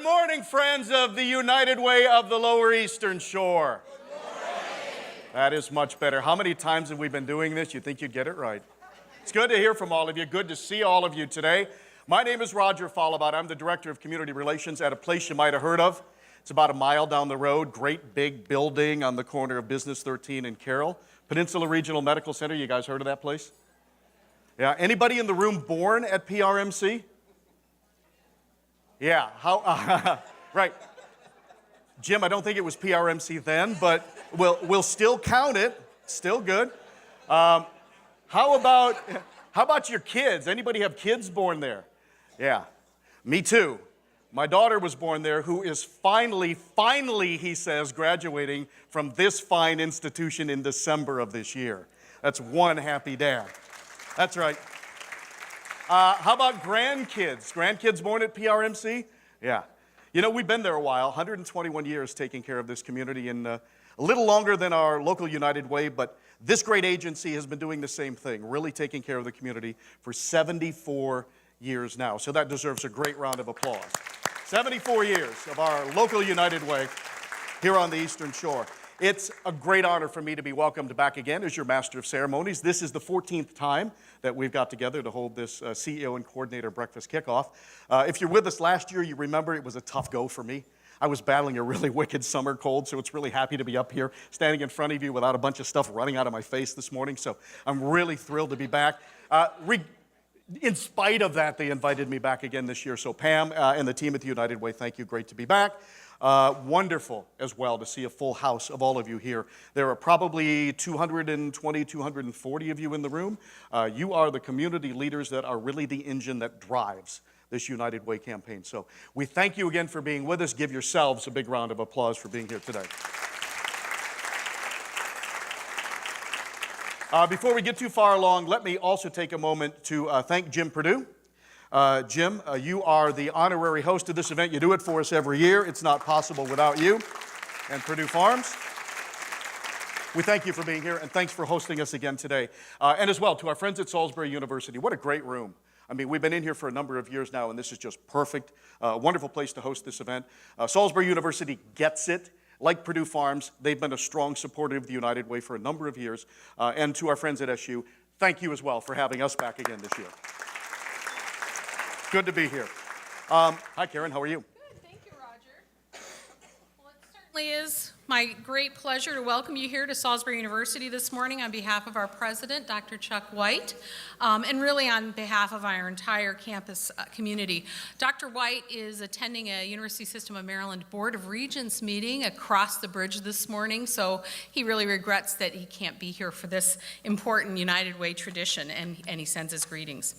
morning, friends of the United Way of the Lower Eastern Shore. Good morning. That is much better. How many times have we been doing this? You think you'd get it right. It's good to hear from all of you. Good to see all of you today. My name is Roger Fallabout. I'm the Director of Community Relations at a place you might have heard of. It's about a mile down the road. Great big building on the corner of Business 13 and Carroll. Peninsula Regional Medical Center. You guys heard of that place? Yeah. Anybody in the room born at PRMC? Yeah, right. Jim, I don't think it was PRMC then, but we'll still count it. Still good. How about your kids? Anybody have kids born there? Yeah, me too. My daughter was born there, who is finally, he says, graduating from this fine institution in December of this year. That's one happy dad. That's right. How about grandkids? Grandkids born at PRMC? Yeah. You know, we've been there a while, 121 years taking care of this community, and a little longer than our local United Way, but this great agency has been doing the same thing, really taking care of the community for 74 years now. So that deserves a great round of applause. 74 years of our local United Way here on the Eastern Shore. It's a great honor for me to be welcomed back again as your Master of Ceremonies. This is the 14th time that we've got together to hold this CEO and Coordinator Breakfast Kickoff. If you're with us last year, you remember it was a tough go for me. I was battling a really wicked summer cold, so it's really happy to be up here standing in front of you without a bunch of stuff running out of my face this morning. So I'm really thrilled to be back. In spite of that, they invited me back again this year. So Pam and the team at the United Way, thank you. Great to be back. Wonderful as well to see a full house of all of you here. There are probably 220, 240 of you in the room. You are the community leaders that are really the engine that drives this United Way campaign. So we thank you again for being with us. Give yourselves a big round of applause for being here today. Before we get too far along, let me also take a moment to thank Jim Perdue. Jim, you are the honorary host of this event. You do it for us every year. It's not possible without you and Perdue Farms. We thank you for being here, and thanks for hosting us again today. And as well, to our friends at Salisbury University. What a great room. I mean, we've been in here for a number of years now, and this is just perfect. Wonderful place to host this event. Salisbury University gets it. Like Perdue Farms, they've been a strong supporter of the United Way for a number of years. And to our friends at SU, thank you as well for having us back again this year. Good to be here. Hi, Karen. How are you? Good. Thank you, Roger. Well, it certainly is my great pleasure to welcome you here to Salisbury University this morning on behalf of our president, Dr. Chuck White, and really on behalf of our entire campus community. Dr. White is attending a University System of Maryland Board of Regents meeting across the bridge this morning, so he really regrets that he can't be here for this important United Way tradition, and he sends his greetings.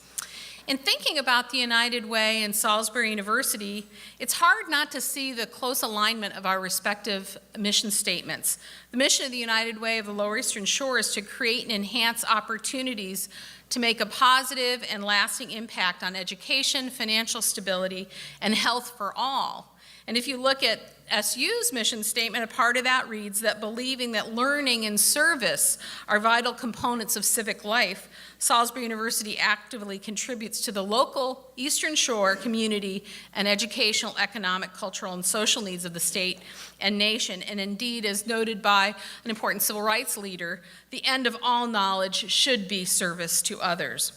In thinking about the United Way and Salisbury University, it's hard not to see the close alignment of our respective mission statements. The mission of the United Way of the Lower Eastern Shore is to create and enhance opportunities to make a positive and lasting impact on education, financial stability, and health for all. And if you look at SU's mission statement, a part of that reads that believing that learning and service are vital components of civic life, Salisbury University actively contributes to the local Eastern Shore community and educational, economic, cultural, and social needs of the state and nation. And indeed, as noted by an important civil rights leader, the end of all knowledge should be service to others.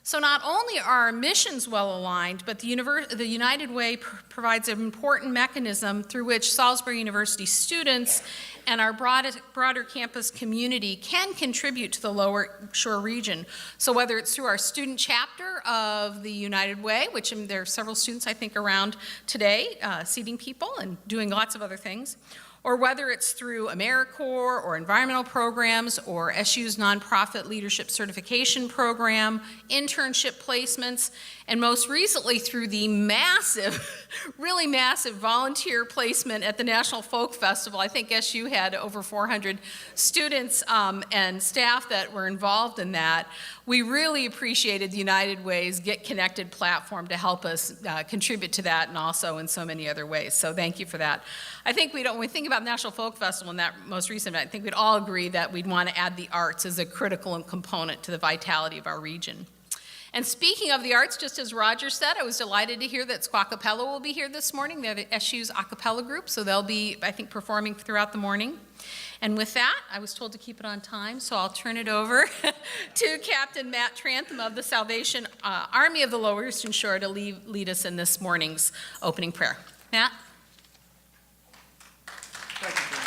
So not only are our missions well aligned, but the United Way provides an important mechanism through which Salisbury University students and our broader campus community can contribute to the Lower Shore region. So whether it's through our student chapter of the United Way, which there are several students I think around today, seating people and doing lots of other things, or whether it's through AmeriCorps or environmental programs or SU's nonprofit leadership certification program, internship placements, and most recently through the massive, really massive volunteer placement at the National Folk Festival. I think SU had over 400 students and staff that were involved in that. We really appreciated the United Way's Get Connected platform to help us contribute to that, and also in so many other ways. So thank you for that. I think when we think about National Folk Festival and that most recent event, I think we'd all agree that we'd want to add the arts as a critical component to the vitality of our region. And speaking of the arts, just as Roger said, I was delighted to hear that Squawkapella will be here this morning. They're the SU's a cappella group, so they'll be, I think, performing throughout the morning. And with that, I was told to keep it on time, so I'll turn it over to Captain Matt Trantham of the Salvation Army of the Lower Eastern Shore to lead us in this morning's opening prayer. Matt? Thank you, Jim.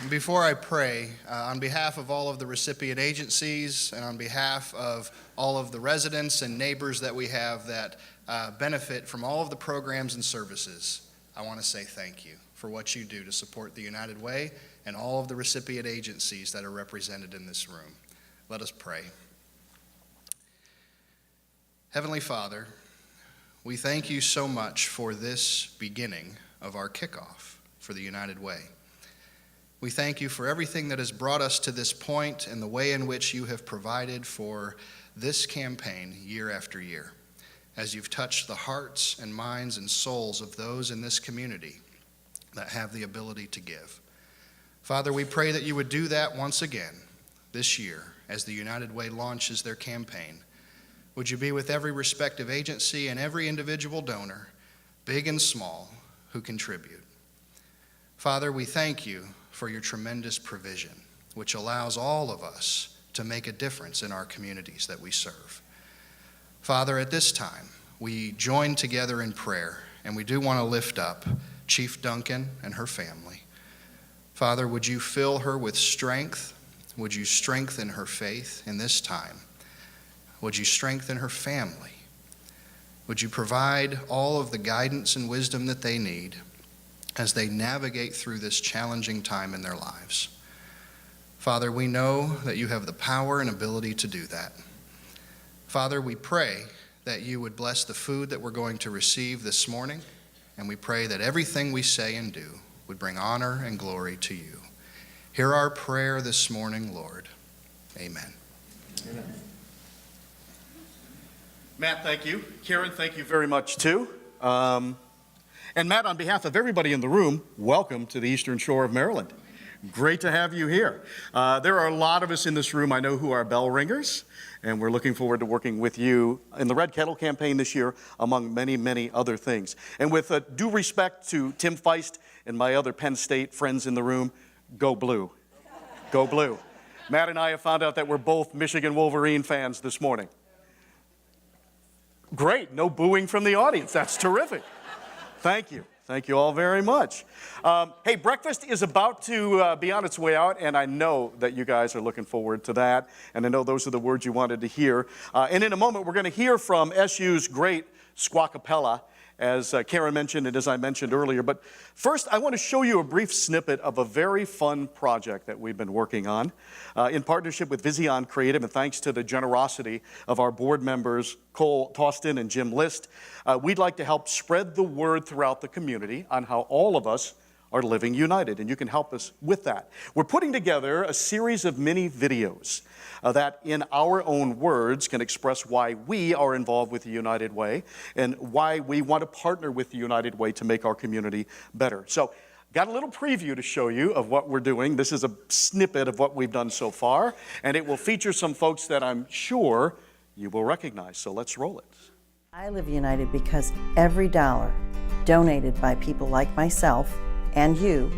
Before I pray, on behalf of all of the recipient agencies and on behalf of all of the residents and neighbors that we have that benefit from all of the programs and services, I want to say thank you for what you do to support the United Way and all of the recipient agencies that are represented in this room. Let us pray. Heavenly Father, we thank you so much for this beginning of our kickoff for the United Way. We thank you for everything that has brought us to this point and the way in which you have provided for this campaign year after year, as you've touched the hearts and minds and souls of those in this community that have the ability to give. Father, we pray that you would do that once again this year as the United Way launches their campaign. Would you be with every respective agency and every individual donor, big and small, who contribute. Father, we thank you for your tremendous provision, which allows all of us to make a difference in our communities that we serve. Father, at this time, we join together in prayer, and we do want to lift up Chief Duncan and her family. Father, would you fill her with strength? Would you strengthen her faith in this time? Would you strengthen her family? Would you provide all of the guidance and wisdom that they need as they navigate through this challenging time in their lives? Father, we know that you have the power and ability to do that. Father, we pray that you would bless the food that we're going to receive this morning, and we pray that everything we say and do would bring honor and glory to you. Hear our prayer this morning, Lord. Amen. Amen. Matt, thank you. Karen, thank you very much, too. And Matt, on behalf of everybody in the room, welcome to the Eastern Shore of Maryland. Great to have you here. There are a lot of us in this room I know who are bell ringers, and we're looking forward to working with you in the Red Kettle campaign this year, among many, many other things. And with due respect to Tim Feist and my other Penn State friends in the room, go blue. Go blue. Matt and I have found out that we're both Michigan Wolverine fans this morning. Great, no booing from the audience. That's terrific. Thank you. Thank you all very much. Hey, breakfast is about to be on its way out, and I know that you guys are looking forward to that, and I know those are the words you wanted to hear. And in a moment, we're going to hear from SU's great Squawkapella, as Karen mentioned and as I mentioned earlier. But first, I want to show you a brief snippet of a very fun project that we've been working on in partnership with Vision Creative, and thanks to the generosity of our board members, Cole Toston and Jim List. We'd like to help spread the word throughout the community on how all of us are living united, and you can help us with that. We're putting together a series of mini videos that in our own words can express why we are involved with the United Way and why we want to partner with the United Way to make our community better. So, got a little preview to show you of what we're doing. This is a snippet of what we've done so far, and it will feature some folks that I'm sure you will recognize. So let's roll it. I live united because every dollar donated by people like myself and you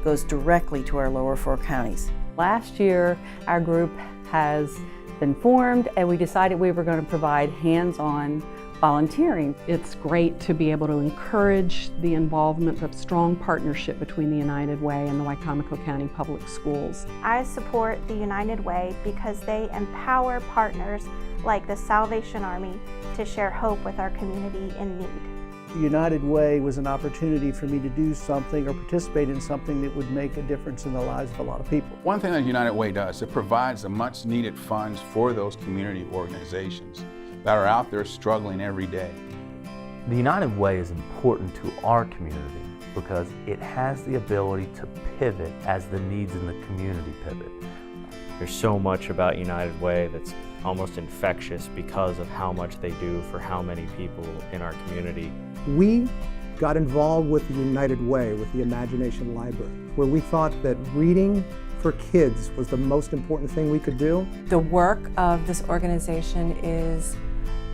goes directly to our lower four counties. Last year, our group has been formed, and we decided we were going to provide hands-on volunteering. It's great to be able to encourage the involvement of strong partnership between the United Way and the Wicomico County Public Schools. I support the United Way because they empower partners like the Salvation Army to share hope with our community in need. The United Way was an opportunity for me to do something or participate in something that would make a difference in the lives of a lot of people. One thing that United Way does, it provides the much needed funds for those community organizations that are out there struggling every day. The United Way is important to our community because it has the ability to pivot as the needs in the community pivot. There's so much about United Way that's almost infectious because of how much they do for how many people in our community. We got involved with the United Way, with the Imagination Library, where we thought that reading for kids was the most important thing we could do. The work of this organization is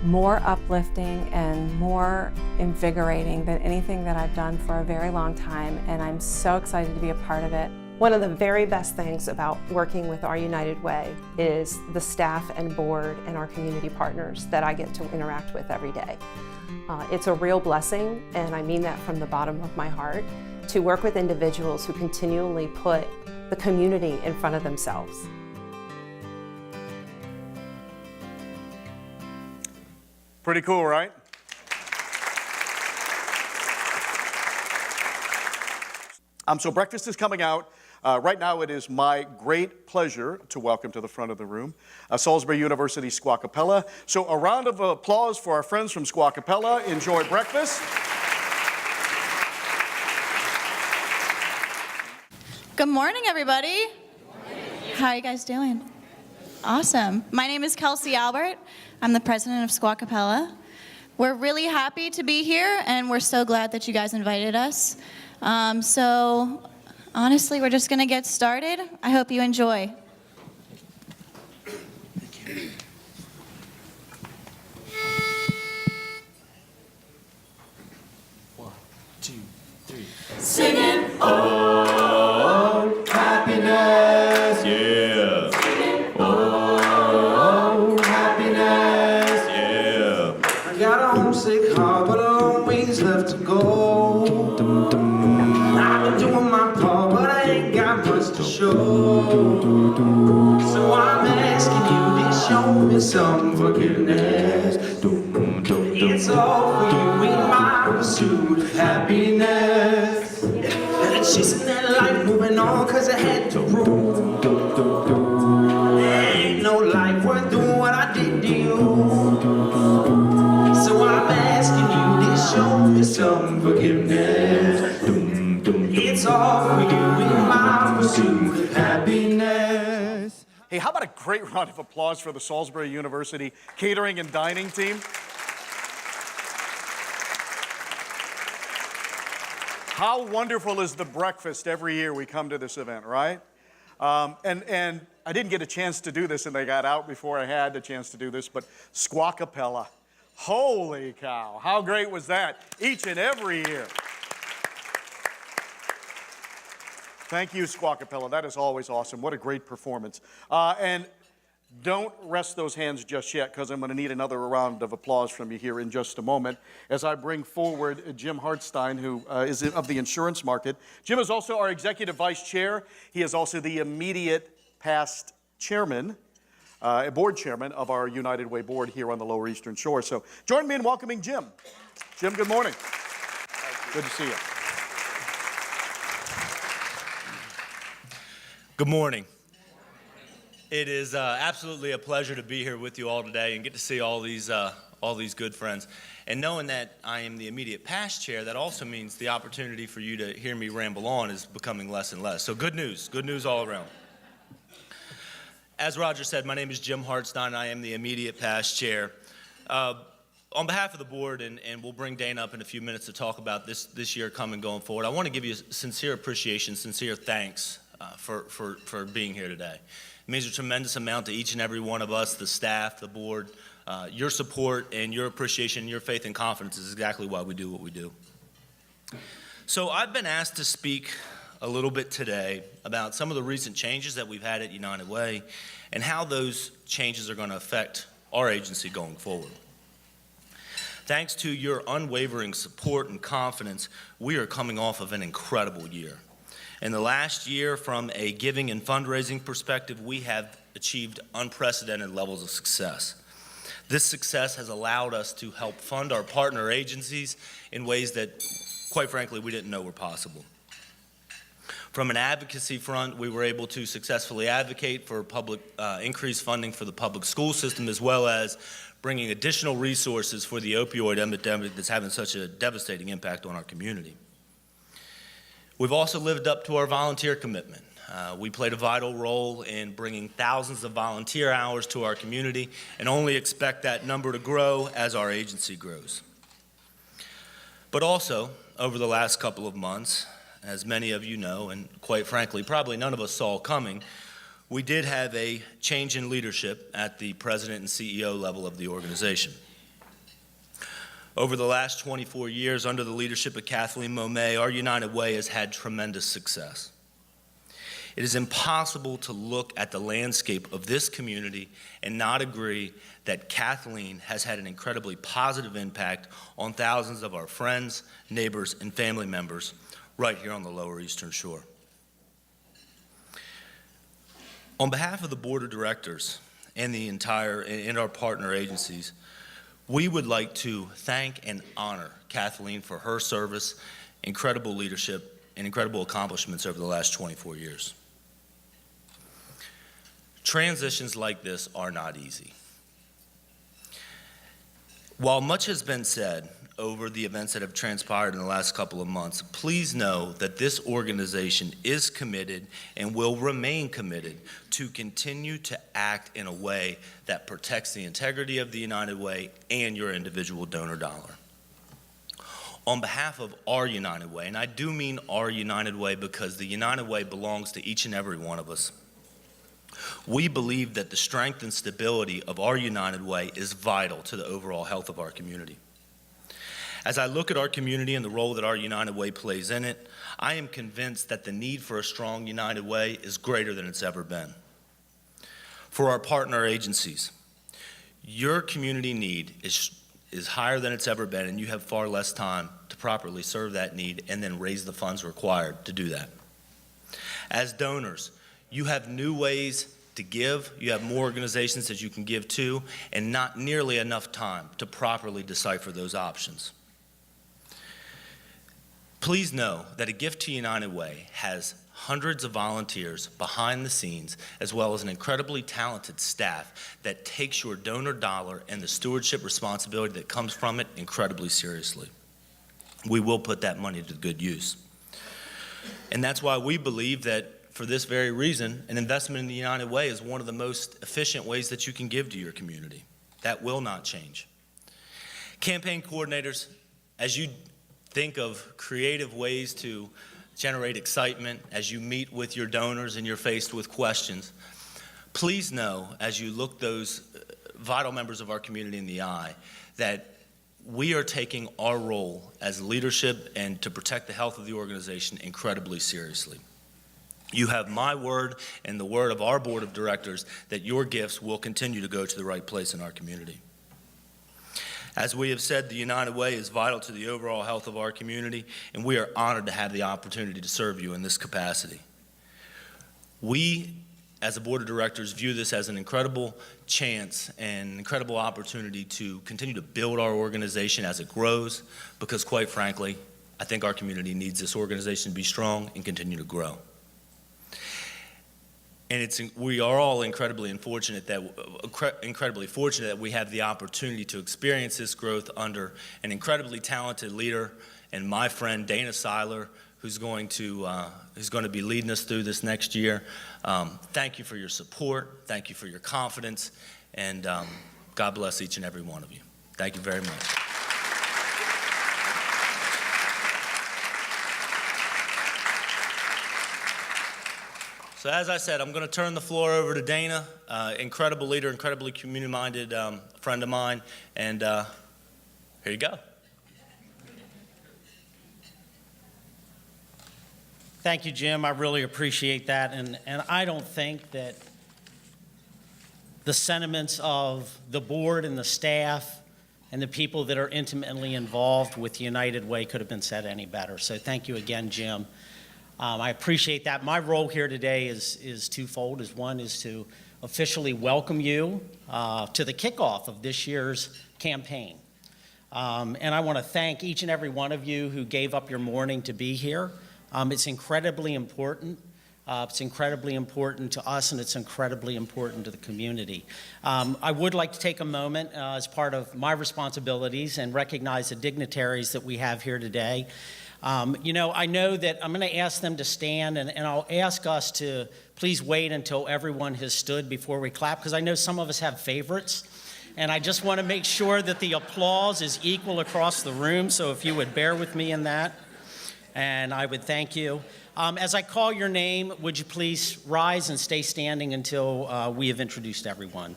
more uplifting and more invigorating than anything that I've done for a very long time, and I'm so excited to be a part of it. One of the very best things about working with our United Way is the staff and board and our community partners that I get to interact with every day. It's a real blessing, and I mean that from the bottom of my heart, to work with individuals who continually put the community in front of themselves. Pretty cool, right? So breakfast is coming out. Right now it is my great pleasure to welcome to the front of the room Salisbury University Squawkapella. So a round of applause for our friends from Squawkapella. Enjoy breakfast. Good morning, everybody. How are you guys doing? Awesome. My name is Kelsey Albert. I'm the president of Squawkapella. We're really happy to be here, and we're so glad that you guys invited us. So honestly, we're just going to get started. I hope you enjoy. One, two, three. Singing, oh, happiness, yeah. Oh, happiness, yeah. I got a homesick heart, but a long ways left to go. I've been doing my part, but I ain't got much to show. So I'm asking you to show me some forgiveness. It's all for you in my pursuit of happiness. Chasing that life, moving on, cause I had to prove. There ain't no life worth doing what I did to you. So I'm asking you to show me some forgiveness. It's all for you in my pursuit of happiness. Hey, how about a great round of applause for the Salisbury University catering and dining team? How wonderful is the breakfast every year we come to this event, right? And I didn't get a chance to do this, and they got out before I had the chance to do this, but Squawkapella. Holy cow, how great was that? Each and every year. Thank you, Squawkapella. That is always awesome. What a great performance. And don't rest those hands just yet, because I'm going to need another round of applause from you here in just a moment as I bring forward Jim Hartstein, who is of the insurance market. Jim is also our executive vice chair. He is also the immediate past chairman, board chairman of our United Way board here on the Lower Eastern Shore. So join me in welcoming Jim. Jim, good morning. Good to see you. Good morning. It is absolutely a pleasure to be here with you all today and get to see all these good friends. And knowing that I am the immediate past chair, that also means the opportunity for you to hear me ramble on is becoming less and less. So good news all around. As Roger said, my name is Jim Hartstein. I am the immediate past chair. On behalf of the board, and we'll bring Dana up in a few minutes to talk about this year coming going forward, I want to give you sincere appreciation, sincere thanks for being here today. It means a tremendous amount to each and every one of us, the staff, the board. Your support and your appreciation, your faith and confidence is exactly why we do what we do. So I've been asked to speak a little bit today about some of the recent changes that we've had at United Way and how those changes are going to affect our agency going forward. Thanks to your unwavering support and confidence, we are coming off of an incredible year. In the last year, from a giving and fundraising perspective, we have achieved unprecedented levels of success. This success has allowed us to help fund our partner agencies in ways that, quite frankly, we didn't know were possible. From an advocacy front, we were able to successfully advocate for increased funding for the public school system, as well as bringing additional resources for the opioid epidemic that's having such a devastating impact on our community. We've also lived up to our volunteer commitment. We played a vital role in bringing thousands of volunteer hours to our community and only expect that number to grow as our agency grows. But also, over the last couple of months, as many of you know, and quite frankly, probably none of us saw coming, we did have a change in leadership at the president and CEO level of the organization. Over the last 24 years, under the leadership of Kathleen Momay, our United Way has had tremendous success. It is impossible to look at the landscape of this community and not agree that Kathleen has had an incredibly positive impact on thousands of our friends, neighbors, and family members right here on the Lower Eastern Shore. On behalf of the Board of Directors and our partner agencies, we would like to thank and honor Kathleen for her service, incredible leadership, and incredible accomplishments over the last 24 years. Transitions like this are not easy. While much has been said over the events that have transpired in the last couple of months, please know that this organization is committed and will remain committed to continue to act in a way that protects the integrity of the United Way and your individual donor dollar. On behalf of our United Way, and I do mean our United Way because the United Way belongs to each and every one of us, we believe that the strength and stability of our United Way is vital to the overall health of our community. As I look at our community and the role that our United Way plays in it, I am convinced that the need for a strong United Way is greater than it's ever been. For our partner agencies, your community need is higher than it's ever been, and you have far less time to properly serve that need and then raise the funds required to do that. As donors, you have new ways to give, you have more organizations that you can give to, and not nearly enough time to properly decipher those options. Please know that a gift to United Way has hundreds of volunteers behind the scenes, as well as an incredibly talented staff that takes your donor dollar and the stewardship responsibility that comes from it incredibly seriously. We will put that money to good use. And that's why we believe that for this very reason, an investment in the United Way is one of the most efficient ways that you can give to your community. That will not change. Campaign coordinators, as you think of creative ways to generate excitement, as you meet with your donors and you're faced with questions, please know, as you look those vital members of our community in the eye, that we are taking our role as leadership and to protect the health of the organization incredibly seriously. You have my word and the word of our board of directors that your gifts will continue to go to the right place in our community. As we have said, the United Way is vital to the overall health of our community, and we are honored to have the opportunity to serve you in this capacity. We, as a board of directors, view this as an incredible chance and incredible opportunity to continue to build our organization as it grows, because quite frankly, I think our community needs this organization to be strong and continue to grow. And we are all incredibly fortunate that we have the opportunity to experience this growth under an incredibly talented leader and my friend Dana Seiler, who's going to be leading us through this next year. Thank you for your support. Thank you for your confidence. And God bless each and every one of you. Thank you very much. So as I said, I'm going to turn the floor over to Dana, incredible leader, incredibly community-minded friend of mine, and here you go. Thank you, Jim. I really appreciate that, and I don't think that the sentiments of the board and the staff and the people that are intimately involved with United Way could have been said any better. So thank you again, Jim. I appreciate that. My role here today is twofold. One is to officially welcome you to the kickoff of this year's campaign. And I want to thank each and every one of you who gave up your morning to be here. It's incredibly important. It's incredibly important to us, and it's incredibly important to the community. I would like to take a moment as part of my responsibilities and recognize the dignitaries that we have here today. I know that I'm going to ask them to stand, and I'll ask us to please wait until everyone has stood before we clap, because I know some of us have favorites, and I just want to make sure that the applause is equal across the room, so if you would bear with me in that. and I would thank you. As I call your name, would you please rise and stay standing until we have introduced everyone.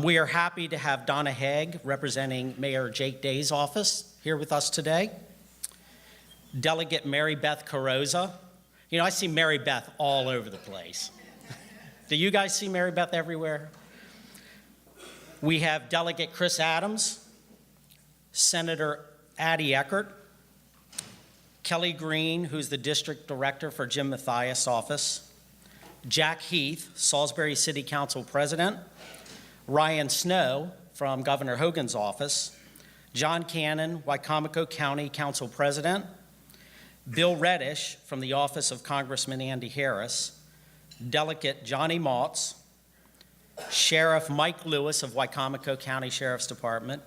We are happy to have Donna Haig, representing Mayor Jake Day's office, here with us today. Delegate Mary Beth Carroza. You know, I see Mary Beth all over the place. Do you guys see Mary Beth everywhere? We have Delegate Chris Adams, Senator Addie Eckert, Kelly Green, who's the District Director for Jim Mathias' office, Jack Heath, Salisbury City Council President, Ryan Snow from Governor Hogan's office, John Cannon, Wicomico County Council President, Bill Reddish from the office of Congressman Andy Harris, Delegate Johnny Maltz, Sheriff Mike Lewis of Wicomico County Sheriff's Department,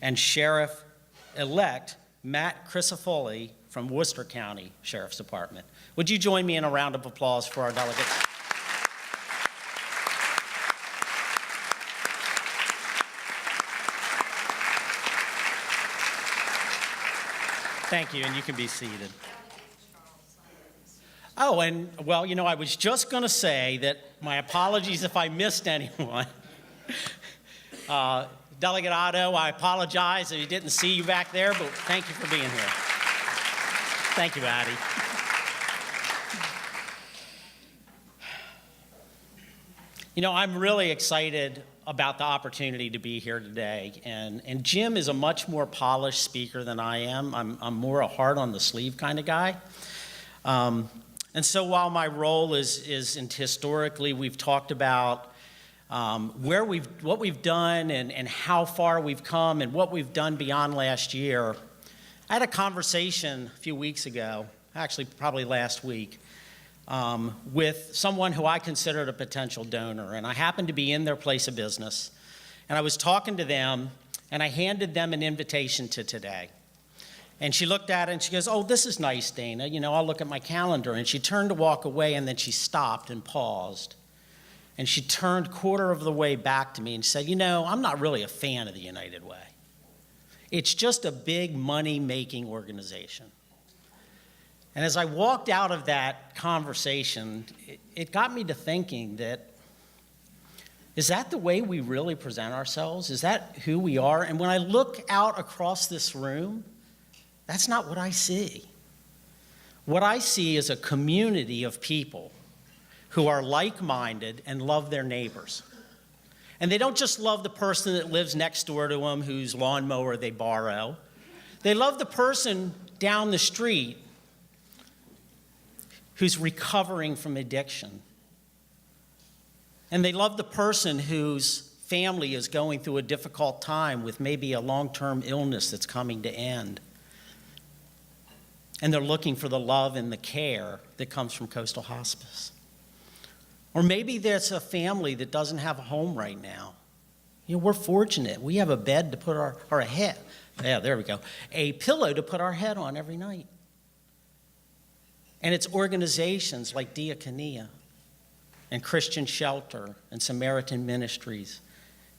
and Sheriff-elect Matt Crisafulli from Worcester County Sheriff's Department. Would you join me in a round of applause for our delegates? Thank you, and you can be seated. Oh, and well, you know, I was just going to say that my apologies if I missed anyone. Delegate Otto, I apologize if you didn't see you back there, but thank you for being here. Thank you, Addie. You know, I'm really excited about the opportunity to be here today, and Jim is a much more polished speaker than I am. I'm more a heart on the sleeve kind of guy. And so while my role is historically, we've talked about what we've done and how far we've come and what we've done beyond last year. I had a conversation a few weeks ago, actually probably last week, with someone who I considered a potential donor, and I happened to be in their place of business, and I was talking to them, and I handed them an invitation to today. And she looked at it and she goes, "Oh, this is nice, Dana. You know, I'll look at my calendar." And she turned to walk away, and then she stopped and paused. And she turned quarter of the way back to me and said, "You know, I'm not really a fan of the United Way. It's just a big money-making organization." And as I walked out of that conversation, it got me to thinking that, is that the way we really present ourselves? Is that who we are? And when I look out across this room, that's not what I see. What I see is a community of people who are like-minded and love their neighbors. And they don't just love the person that lives next door to them whose lawnmower they borrow. They love the person down the street who's recovering from addiction. And they love the person whose family is going through a difficult time with maybe a long-term illness that's coming to end. And they're looking for the love and the care that comes from Coastal Hospice. Or maybe there's a family that doesn't have a home right now. You know, we're fortunate. We have a bed to put our head, yeah, there we go, a pillow to put our head on every night. And it's organizations like Diakonia and Christian Shelter and Samaritan Ministries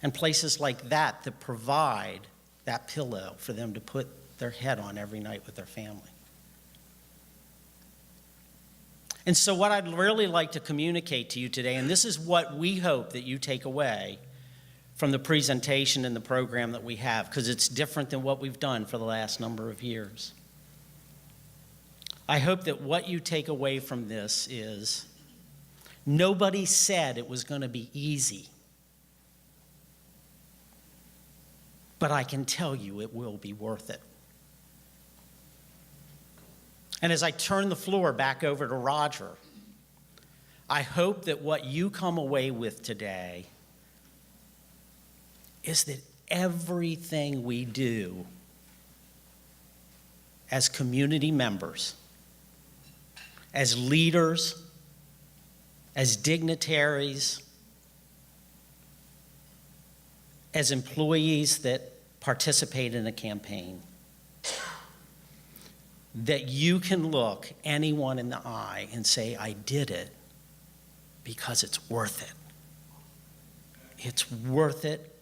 and places like that that provide that pillow for them to put their head on every night with their family. And so what I'd really like to communicate to you today, and this is what we hope that you take away from the presentation and the program that we have, because it's different than what we've done for the last number of years. I hope that what you take away from this is nobody said it was going to be easy, but I can tell you it will be worth it. And as I turn the floor back over to Roger, I hope that what you come away with today is that everything we do as community members, as leaders, as dignitaries, as employees that participate in a campaign, that you can look anyone in the eye and say, I did it because it's worth it. It's worth it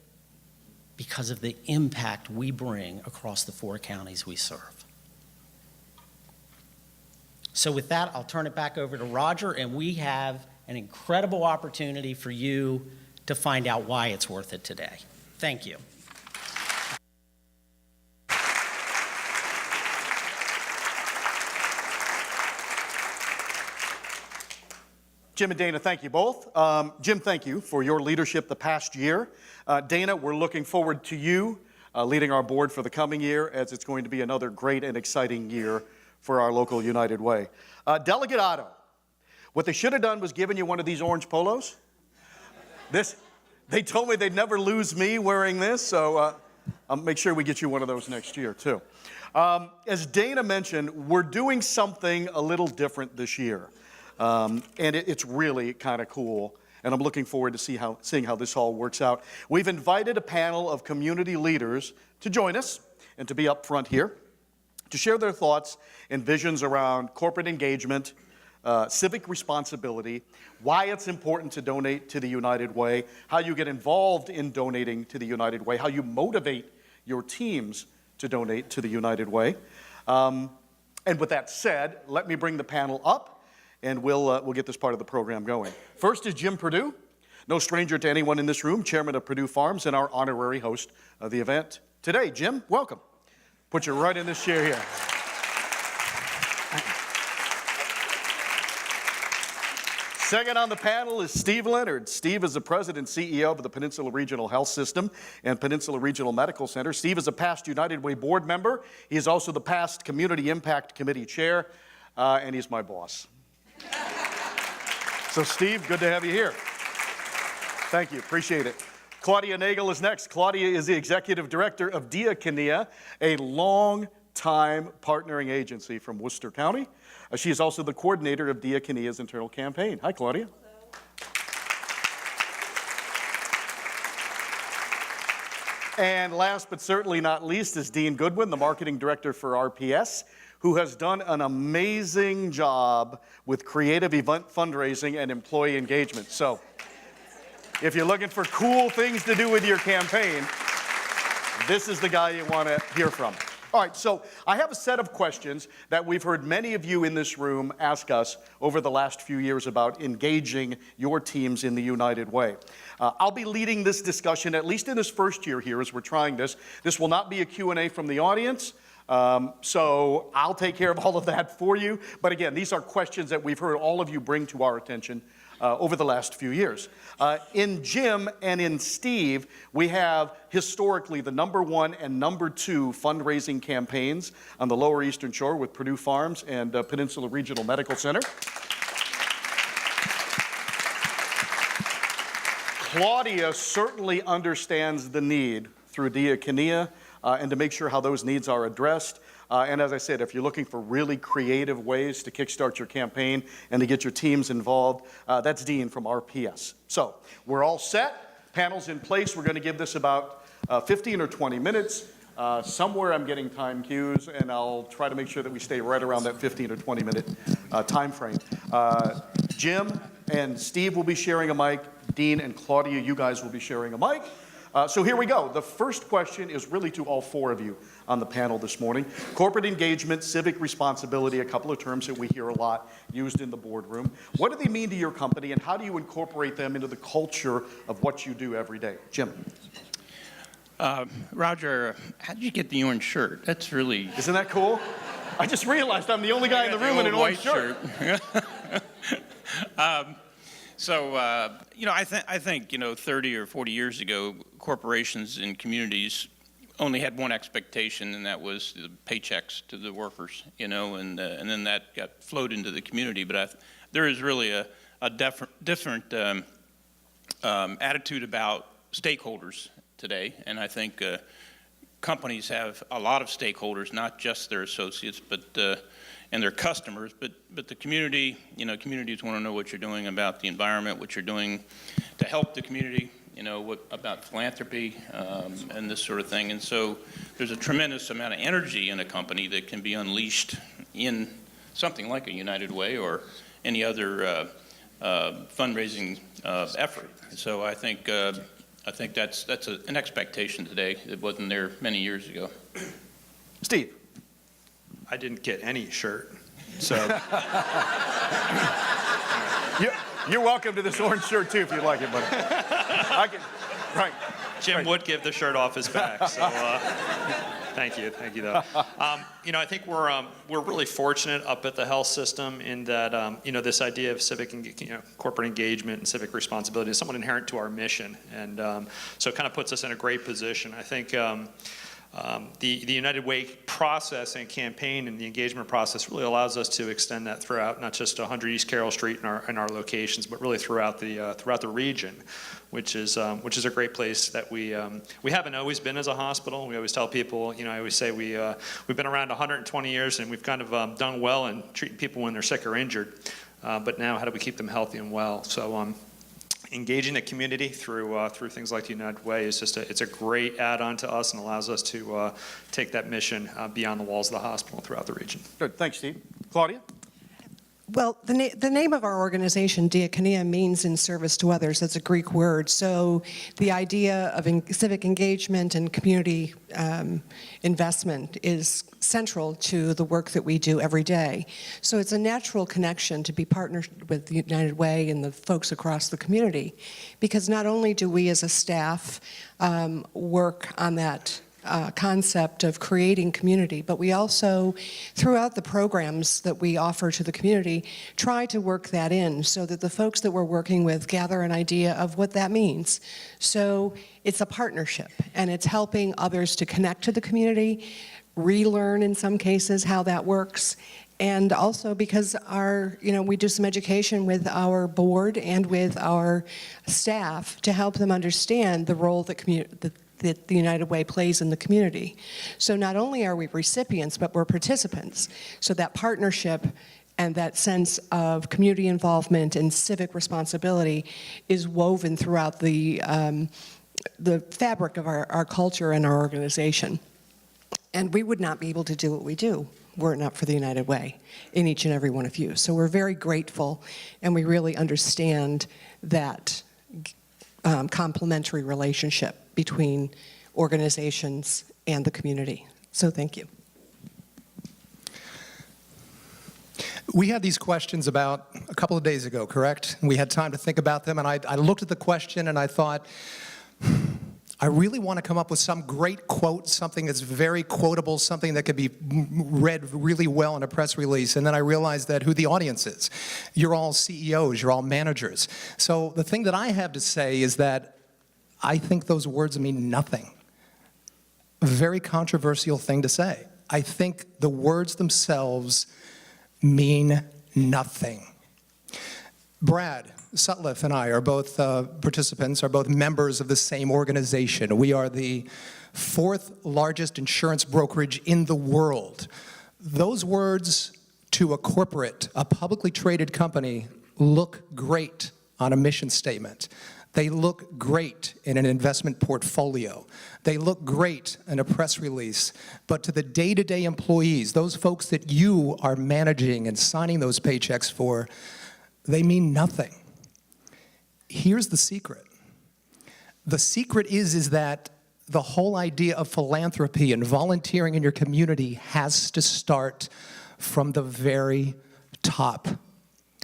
because of the impact we bring across the 4 counties we serve. So with that, I'll turn it back over to Roger, and we have an incredible opportunity for you to find out why it's worth it today. Thank you. Jim and Dana, thank you both. Jim, thank you for your leadership the past year. Dana, we're looking forward to you leading our board for the coming year, as it's going to be another great and exciting year for our local United Way. Delegate Otto, what they should have done was given you one of these orange polos. They told me they'd never lose me wearing this, so I'll make sure we get you one of those next year, too. As Dana mentioned, we're doing something a little different this year. And it's really kind of cool, and I'm looking forward to seeing how this all works out. We've invited a panel of community leaders to join us and to be up front here to share their thoughts and visions around corporate engagement, civic responsibility, why it's important to donate to the United Way, how you get involved in donating to the United Way, how you motivate your teams to donate to the United Way. And with that said, let me bring the panel up, and we'll get this part of the program going. First is Jim Perdue, no stranger to anyone in this room, chairman of Perdue Farms and our honorary host of the event today. Jim, welcome. Put you right in this chair here. Second on the panel is Steve Leonard. Steve is the president and CEO of the Peninsula Regional Health System and Peninsula Regional Medical Center. Steve is a past United Way board member. He is also the past Community Impact Committee chair, and he's my boss. So Steve, good to have you here. Thank you, appreciate it. Claudia Nagel is next. Claudia is the executive director of Diakonia, a long-time partnering agency from Worcester County. She is also the coordinator of Diakonia's internal campaign. Hi, Claudia. Hello. And last but certainly not least is Dean Goodwin, the marketing director for RPS, who has done an amazing job with creative event fundraising and employee engagement. So if you're looking for cool things to do with your campaign, this is the guy you want to hear from. All right, so I have a set of questions that we've heard many of you in this room ask us over the last few years about engaging your teams in the United Way. I'll be leading this discussion, at least in this first year here as we're trying this. This will not be a Q&A from the audience. So I'll take care of all of that for you. But again, these are questions that we've heard all of you bring to our attention over the last few years. In Jim and in Steve, we have historically the #1 and #2 fundraising campaigns on the Lower Eastern Shore with Perdue Farms and Peninsula Regional Medical Center. Claudia certainly understands the need through Diakonia and to make sure how those needs are addressed. And as I said, if you're looking for really creative ways to kickstart your campaign and to get your teams involved, that's Dean from RPS. So we're all set. Panel's in place. We're going to give this about 15 or 20 minutes. Somewhere I'm getting time cues, and I'll try to make sure that we stay right around that 15 or 20 minute time frame. Jim and Steve will be sharing a mic. Dean and Claudia, you guys will be sharing a mic. So here we go. The first question is really to all four of you on the panel this morning. Corporate engagement, civic responsibility, a couple of terms that we hear a lot used in the boardroom. What do they mean to your company, and how do you incorporate them into the culture of what you do every day? Jim. Roger, how did you get the orange shirt? That's really... Isn't that cool? I just realized I'm the only guy in the room in an orange shirt. I think 30 or 40 years ago, corporations and communities only had one expectation, and that was the paychecks to the workers, and then that got flowed into the community. But there is really a different attitude about stakeholders today, and I think companies have a lot of stakeholders, not just their associates, but and their customers, but the community. Communities want to know what you're doing about the environment, what you're doing to help the community. What about philanthropy and this sort of thing. And so there's a tremendous amount of energy in a company that can be unleashed in something like a United Way or any other fundraising effort. So I think that's an expectation today that wasn't there many years ago. Steve. I didn't get any shirt, So You're welcome to this orange shirt too if you like it, buddy. Right. Jim would give the shirt off his back, so thank you though. I think we're really fortunate up at the health system in that this idea of civic corporate engagement and civic responsibility is somewhat inherent to our mission, and so it kind of puts us in a great position. I think the United Way process and campaign and the engagement process really allows us to extend that throughout not just 100 East Carroll Street in our locations, but really throughout the region, which is a great place that we haven't always been as a hospital. We always tell people, I always say we've been around 120 years and we've kind of done well in treating people when they're sick or injured, but now how do we keep them healthy and well? So. Engaging the community through things like the United Way is it's a great add-on to us and allows us to take that mission beyond the walls of the hospital throughout the region. Good, thanks, Steve. Claudia? Well, the name of our organization, Diakonia, means in service to others. That's a Greek word. So the idea of civic engagement and community investment is central to the work that we do every day. So it's a natural connection to be partnered with the United Way and the folks across the community, because not only do we as a staff work on that concept of creating community, but we also, throughout the programs that we offer to the community, try to work that in so that the folks that we're working with gather an idea of what that means. So it's a partnership, and it's helping others to connect to the community, relearn in some cases how that works, and also because we do some education with our board and with our staff to help them understand the role that the United Way plays in the community. So not only are we recipients, but we're participants. So that partnership and that sense of community involvement and civic responsibility is woven throughout the fabric of our culture and our organization. And we would not be able to do what we do were it not for the United Way in each and every one of you. So we're very grateful, and we really understand that complementary relationship between organizations and the community. So thank you. We had these questions about a couple of days ago, correct? We had time to think about them, and I looked at the question and I thought, I really want to come up with some great quote, something that's very quotable, something that could be read really well in a press release. And then I realized that who the audience is. You're all CEOs, you're all managers. So the thing that I have to say is that I think those words mean nothing. A very controversial thing to say. I think the words themselves mean nothing. Brad Sutliff and I are both participants, are both members of the same organization. We are the 4th largest insurance brokerage in the world. Those words to a corporate, a publicly traded company, look great on a mission statement. They look great in an investment portfolio. They look great in a press release. But to the day-to-day employees, those folks that you are managing and signing those paychecks for, they mean nothing. Here's the secret. The secret is that the whole idea of philanthropy and volunteering in your community has to start from the very top.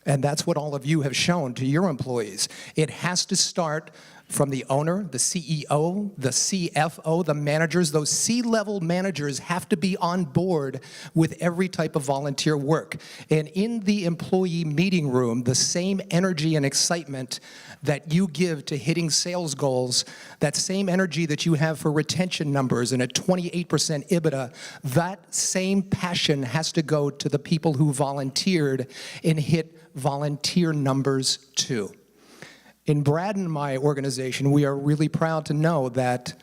And that's what all of you have shown to your employees. It has to start from the owner, the CEO, the CFO, the managers. Those C-level managers have to be on board with every type of volunteer work. And in the employee meeting room, the same energy and excitement that you give to hitting sales goals, that same energy that you have for retention numbers and a 28% EBITDA, that same passion has to go to the people who volunteered and hit volunteer numbers too. In Brad and my organization, we are really proud to know that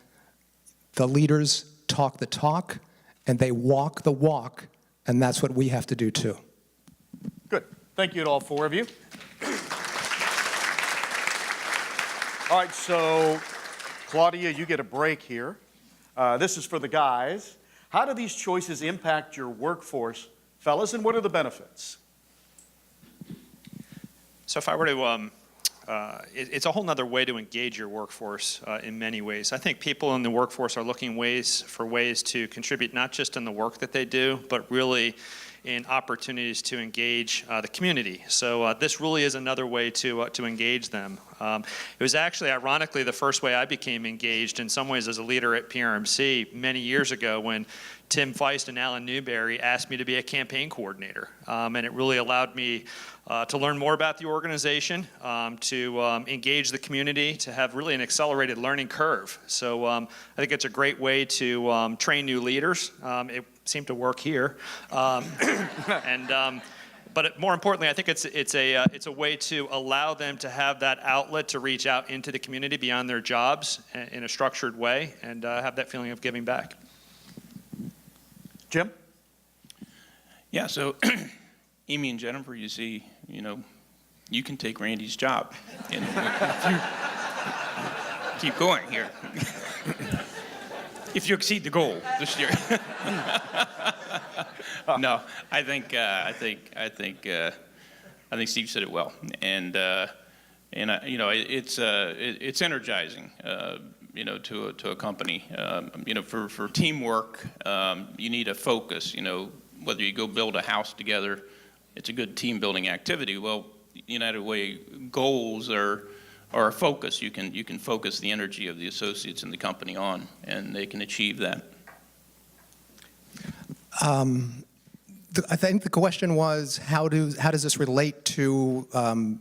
the leaders talk the talk and they walk the walk, and that's what we have to do too. Good. Thank you to all 4 of you. All right, so Claudia, you get a break here. This is for the guys. How do these choices impact your workforce, fellas, and what are the benefits? So if I were to, it's a whole nother way to engage your workforce in many ways. I think people in the workforce are looking for ways to contribute not just in the work that they do, but really in opportunities to engage the community. So this really is another way to engage them. It was actually, ironically, the first way I became engaged in some ways as a leader at PRMC many years ago when Tim Feist and Alan Newberry asked me to be a campaign coordinator. And it really allowed me to learn more about the organization, to engage the community, to have really an accelerated learning curve. So I think it's a great way to train new leaders. It seemed to work here. But more importantly, I think it's a way to allow them to have that outlet to reach out into the community beyond their jobs in a structured way and have that feeling of giving back. Jim? Yeah, so Amy and Jennifer, you see, you can take Randy's job. And if you keep going here. If you exceed the goal this year. No, I think Steve said it well, and it's energizing, to a company. For teamwork, you need a focus. Whether you go build a house together, it's a good team building activity. Well, United Way goals are a focus. You can focus the energy of the associates in the company on, and they can achieve that. I think the question was, how does this relate to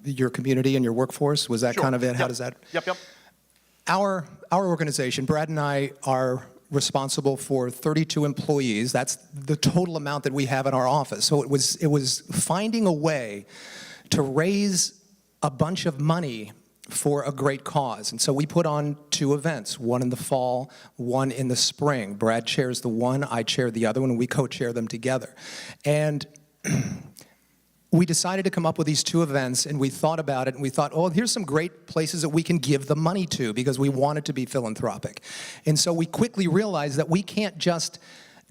your community and your workforce? Was that kind of it? Yep. How does that? Yep. Our organization, Brad and I are responsible for 32 employees. That's the total amount that we have in our office. So it was finding a way to raise a bunch of money for a great cause. And so we put on 2 events, one in the fall, one in the spring. Brad chairs the one, I chair the other one, and we co-chair them together. And we decided to come up with these 2 events, and we thought about it, and we thought, oh, here's some great places that we can give the money to, because we wanted to be philanthropic. And so we quickly realized that we can't just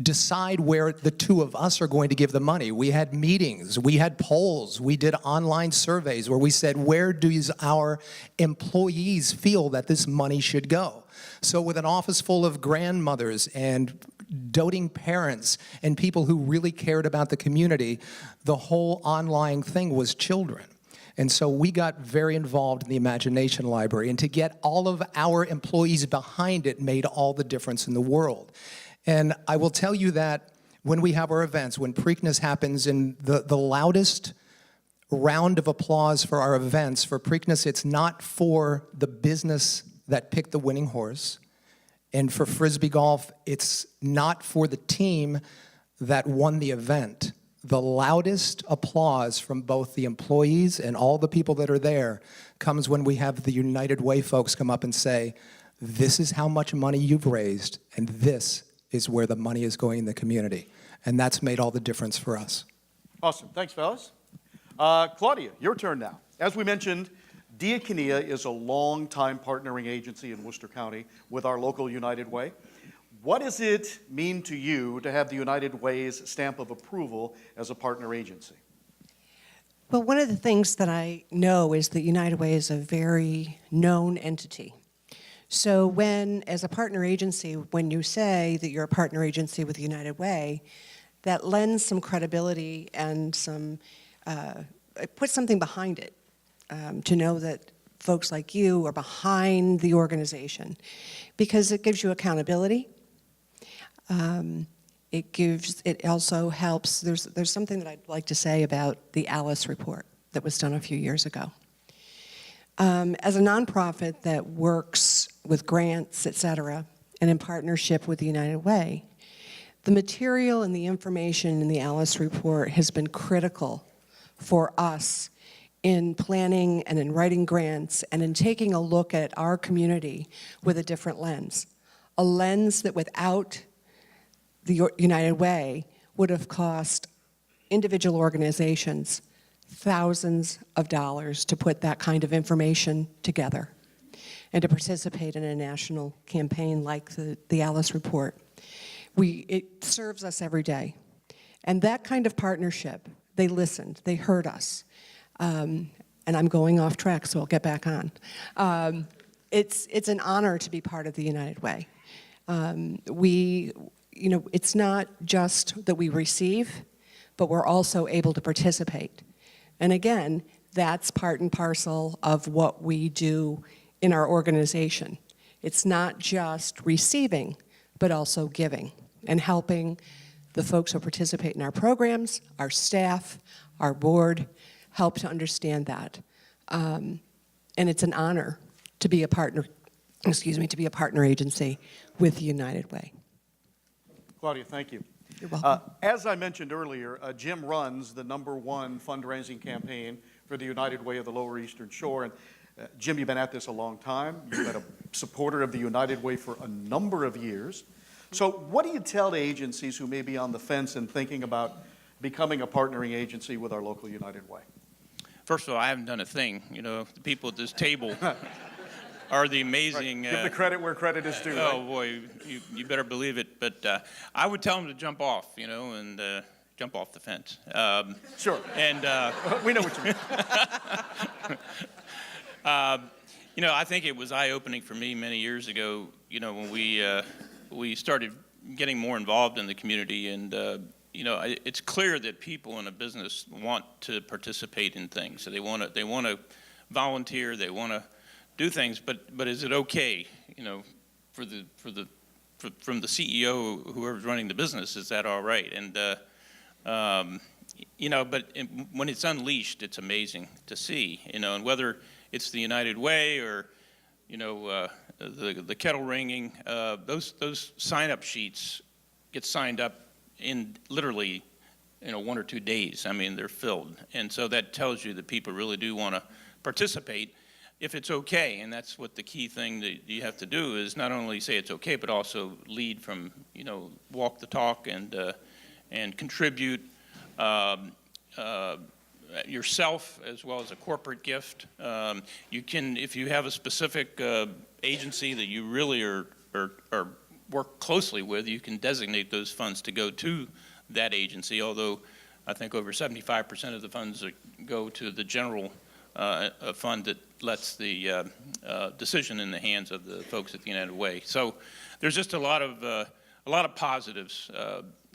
decide where the 2 of us are going to give the money. We had meetings, we had polls, we did online surveys where we said, where do our employees feel that this money should go? So with an office full of grandmothers and doting parents and people who really cared about the community, the whole online thing was children. And so we got very involved in the Imagination Library, and to get all of our employees behind it made all the difference in the world. And I will tell you that when we have our events, when Preakness happens, in the loudest round of applause for our events, for Preakness, it's not for the business that picked the winning horse. And for Frisbee Golf, it's not for the team that won the event. The loudest applause from both the employees and all the people that are there comes when we have the United Way folks come up and say, this is how much money you've raised, and this is where the money is going in the community. And that's made all the difference for us. Awesome. Thanks, fellas. Claudia, your turn now. As we mentioned, Diakonia is a long-time partnering agency in Worcester County with our local United Way. What does it mean to you to have the United Way's stamp of approval as a partner agency? Well, one of the things that I know is that United Way is a very known entity. So when, as a partner agency, when you say that you're a partner agency with United Way, that lends some credibility and it puts something behind it, to know that folks like you are behind the organization, because it gives you accountability. It also helps. There's something that I'd like to say about the Alice report that was done a few years ago. As a nonprofit that works with grants, et cetera, and in partnership with the United Way, the material and the information in the Alice report has been critical for us in planning and in writing grants and in taking a look at our community with a different lens. A lens that without the United Way would have cost individual organizations thousands of dollars to put that kind of information together and to participate in a national campaign like the Alice Report. It serves us every day. And that kind of partnership, they listened, they heard us. And I'm going off track, so I'll get back on. It's an honor to be part of the United Way. It's not just that we receive, but we're also able to participate. And again, that's part and parcel of what we do in our organization. It's not just receiving, but also giving and helping the folks who participate in our programs, our staff, our board, help to understand that. And it's an honor to be a partner, to be a partner agency with the United Way. Claudia, thank you. You're welcome. As I mentioned earlier, Jim runs the #1 fundraising campaign for the United Way of the Lower Eastern Shore. And Jim, you've been at this a long time. You've been a supporter of the United Way for a number of years. So what do you tell the agencies who may be on the fence and thinking about becoming a partnering agency with our local United Way? First of all, I haven't done a thing. You know, the people at this table are the amazing. Right. Give the credit where credit is due. Oh right? boy, you better believe it. But I would tell them to jump off, you know, and jump off the fence. Sure. And we know what you mean. you know, I think it was eye-opening for me many years ago. You know, when we started getting more involved in the community, and you know, it's clear that people in a business want to participate in things. So they want to volunteer, they want to do things. But is it okay, you know, from the CEO, whoever's running the business, is that all right? And you know, but when it's unleashed, it's amazing to see. You know, and whether it's the United Way or, you know, the kettle ringing, those sign-up sheets get signed up in literally, you know, 1 or 2 days. I mean, they're filled. And so that tells you that people really do want to participate if it's okay. And that's what the key thing that you have to do is not only say it's okay, but also lead from, you know, walk the talk and contribute yourself as well as a corporate gift. You can, if you have a specific agency that you really are work closly with, you can designate those funds to go to that agency, although I think over 75% of the funds go to the general fund that lets the decision in the hands of the folks at the United Way. So there's just a lot of positives,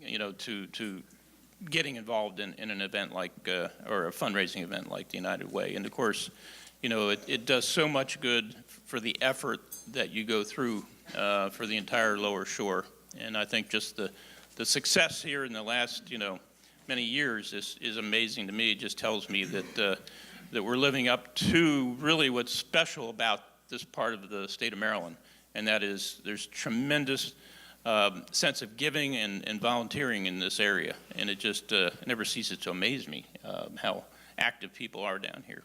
you know, to getting involved in an event like, or a fundraising event like the United Way. And of course, you know, it does so much good for the effort that you go through for the entire lower shore. And I think just the success here in the last, you know, many years is amazing to me. It just tells me that that we're living up to really what's special about this part of the state of Maryland, and that is there's tremendous sense of giving and volunteering in this area, and it just never ceases to amaze me how active people are down here.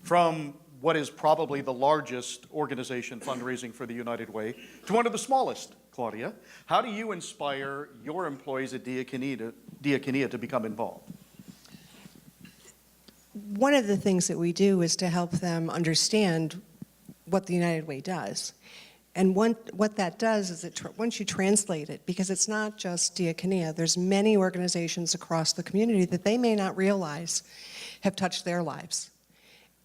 From what is probably the largest organization fundraising for the United Way to one of the smallest, Claudia, how do you inspire your employees at Diakonia to become involved? One of the things that we do is to help them understand what the United Way does. And what that does is once you translate it, because it's not just Diakonia, there's many organizations across the community that they may not realize have touched their lives.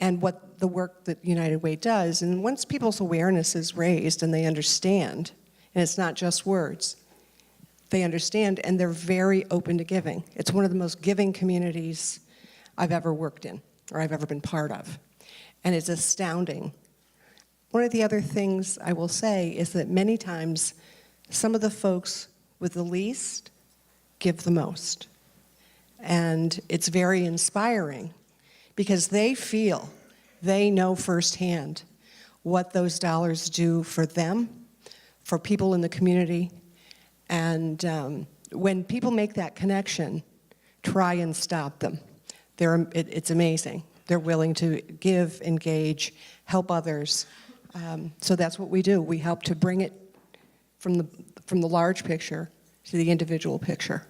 And what the work that United Way does, and once people's awareness is raised and they understand, and it's not just words, they understand and they're very open to giving. It's one of the most giving communities I've ever worked in or I've ever been part of. And it's astounding. One of the other things I will say is that many times some of the folks with the least give the most. And it's very inspiring because they feel, they know firsthand what those dollars do for them, for people in the community. And when people make that connection, try and stop them. It's amazing. They're willing to give, engage, help others. So that's what we do. We help to bring it from the large picture to the individual picture.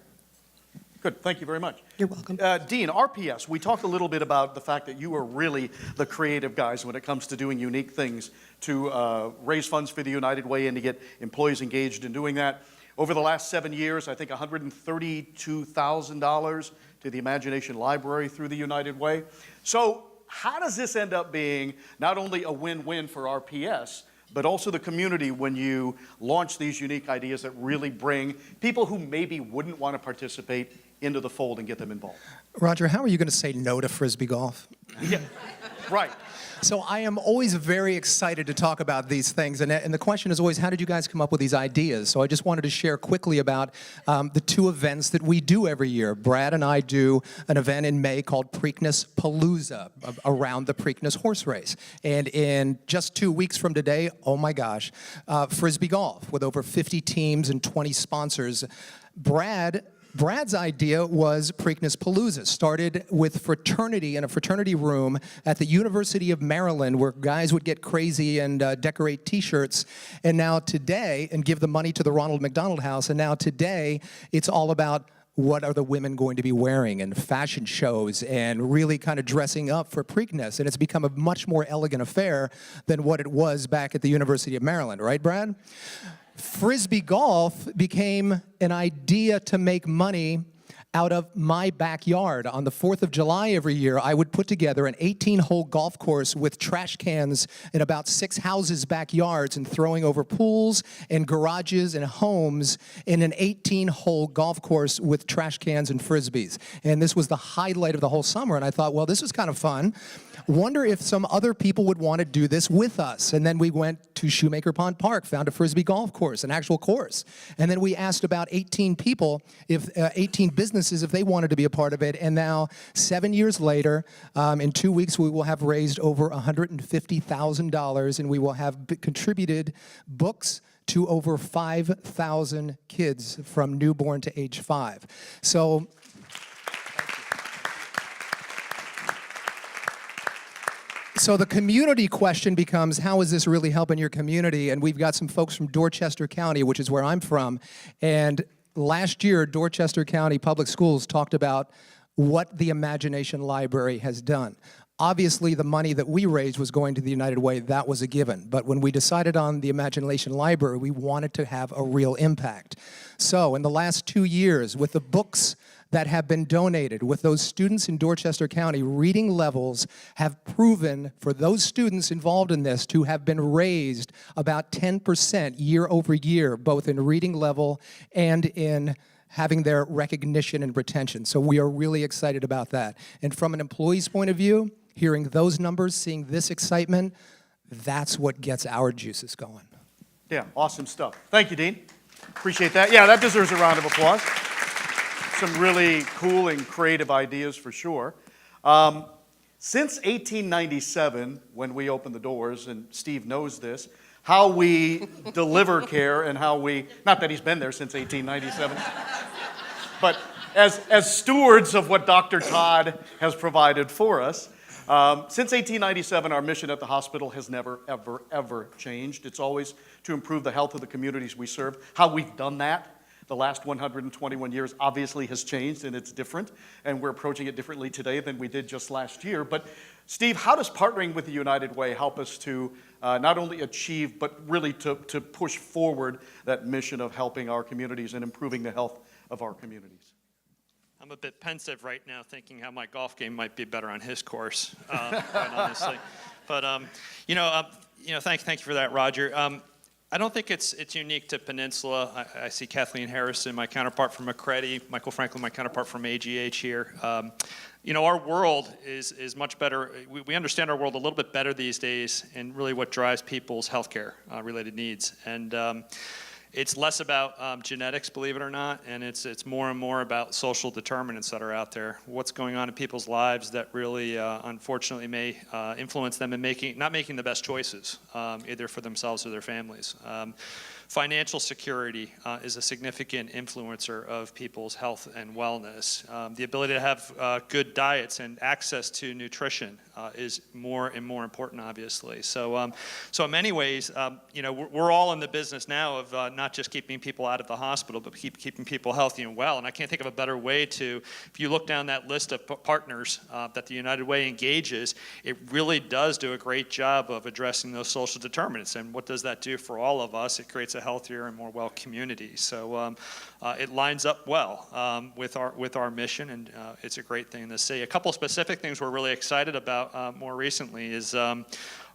Good, thank you very much. You're welcome. Dean, RPS, we talked a little bit about the fact that you are really the creative guys when it comes to doing unique things to raise funds for the United Way and to get employees engaged in doing that. Over the last 7 years, I think $132,000 to the Imagination Library through the United Way. So how does this end up being not only a win-win for RPS, but also the community when you launch these unique ideas that really bring people who maybe wouldn't want to participate into the fold and get them involved. Roger, how are you going to say no to Frisbee golf? Yeah, right. So I am always very excited to talk about these things, and the question is always, how did you guys come up with these ideas? So I just wanted to share quickly about the two events that we do every year. Brad and I do an event in May called Preakness Palooza, around the Preakness horse race. And in just 2 weeks from today, oh my gosh, Frisbee golf with over 50 teams and 20 sponsors. Brad's idea was Preakness Palooza. Started with fraternity in a fraternity room at the University of Maryland, where guys would get crazy and decorate T-shirts. And now today, and give the money to the Ronald McDonald House. And now today, it's all about what are the women going to be wearing, and fashion shows, and really kind of dressing up for Preakness. And it's become a much more elegant affair than what it was back at the University of Maryland, right, Brad? Frisbee golf became an idea to make money out of my backyard. On the 4th of July every year, I would put together an 18-hole golf course with trash cans in about 6 houses' backyards and throwing over pools and garages and homes in an 18-hole golf course with trash cans and Frisbees. And this was the highlight of the whole summer, and I thought, well, this was kind of fun. Wonder if some other people would want to do this with us. And then we went to Shoemaker Pond Park, found a Frisbee golf course, an actual course. And then we asked about 18 people, 18 businesses, if they wanted to be a part of it. And now, 7 years later, in 2 weeks, we will have raised over $150,000, and we will have contributed books to over 5,000 kids from newborn to age 5. So the community question becomes, how is this really helping your community? And we've got some folks from Dorchester County, which is where I'm from. And last year, Dorchester County Public Schools talked about what the Imagination Library has done. Obviously, the money that we raised was going to the United Way. That was a given. But when we decided on the Imagination Library, we wanted to have a real impact. So in the last 2 years, with the books that have been donated, with those students in Dorchester County, reading levels have proven for those students involved in this to have been raised about 10% year over year, both in reading level and in having their recognition and retention. So we are really excited about that. And from an employee's point of view, hearing those numbers, seeing this excitement, that's what gets our juices going. Yeah, awesome stuff. Thank you, Dean. Appreciate that. Yeah, that deserves a round of applause. Some really cool and creative ideas for sure. Since 1897, when we opened the doors, and Steve knows this, how we deliver care and how we, not that he's been there since 1897, but as stewards of what Dr. Todd has provided for us, since 1897, our mission at the hospital has never, ever, ever changed. It's always to improve the health of the communities we serve. How we've done that the last 121 years obviously has changed, and it's different, and we're approaching it differently today than we did just last year. But Steve, how does partnering with the United Way help us to not only achieve, but really to push forward that mission of helping our communities and improving the health of our communities? I'm a bit pensive right now, thinking how my golf game might be better on his course, quite honestly. But thank you for that, Roger. I don't think it's unique to Peninsula. I see Kathleen Harrison, my counterpart from McCready, Michael Franklin, my counterpart from AGH here. Our world is much better. We understand our world a little bit better these days, and really what drives people's healthcare related needs. And it's less about genetics, believe it or not, and it's more and more about social determinants that are out there. What's going on in people's lives that really, unfortunately, may influence them in not making the best choices, either for themselves or their families. Financial security is a significant influencer of people's health and wellness. The ability to have good diets and access to nutrition is more and more important, obviously. So in many ways, we're all in the business now of not just keeping people out of the hospital, but keeping people healthy and well. And I can't think of a better way to, if you look down that list of partners that the United Way engages, it really does do a great job of addressing those social determinants. And what does that do for all of us? It creates a healthier and more well community. So it lines up well with our mission, and it's a great thing to see. A couple specific things we're really excited about more recently is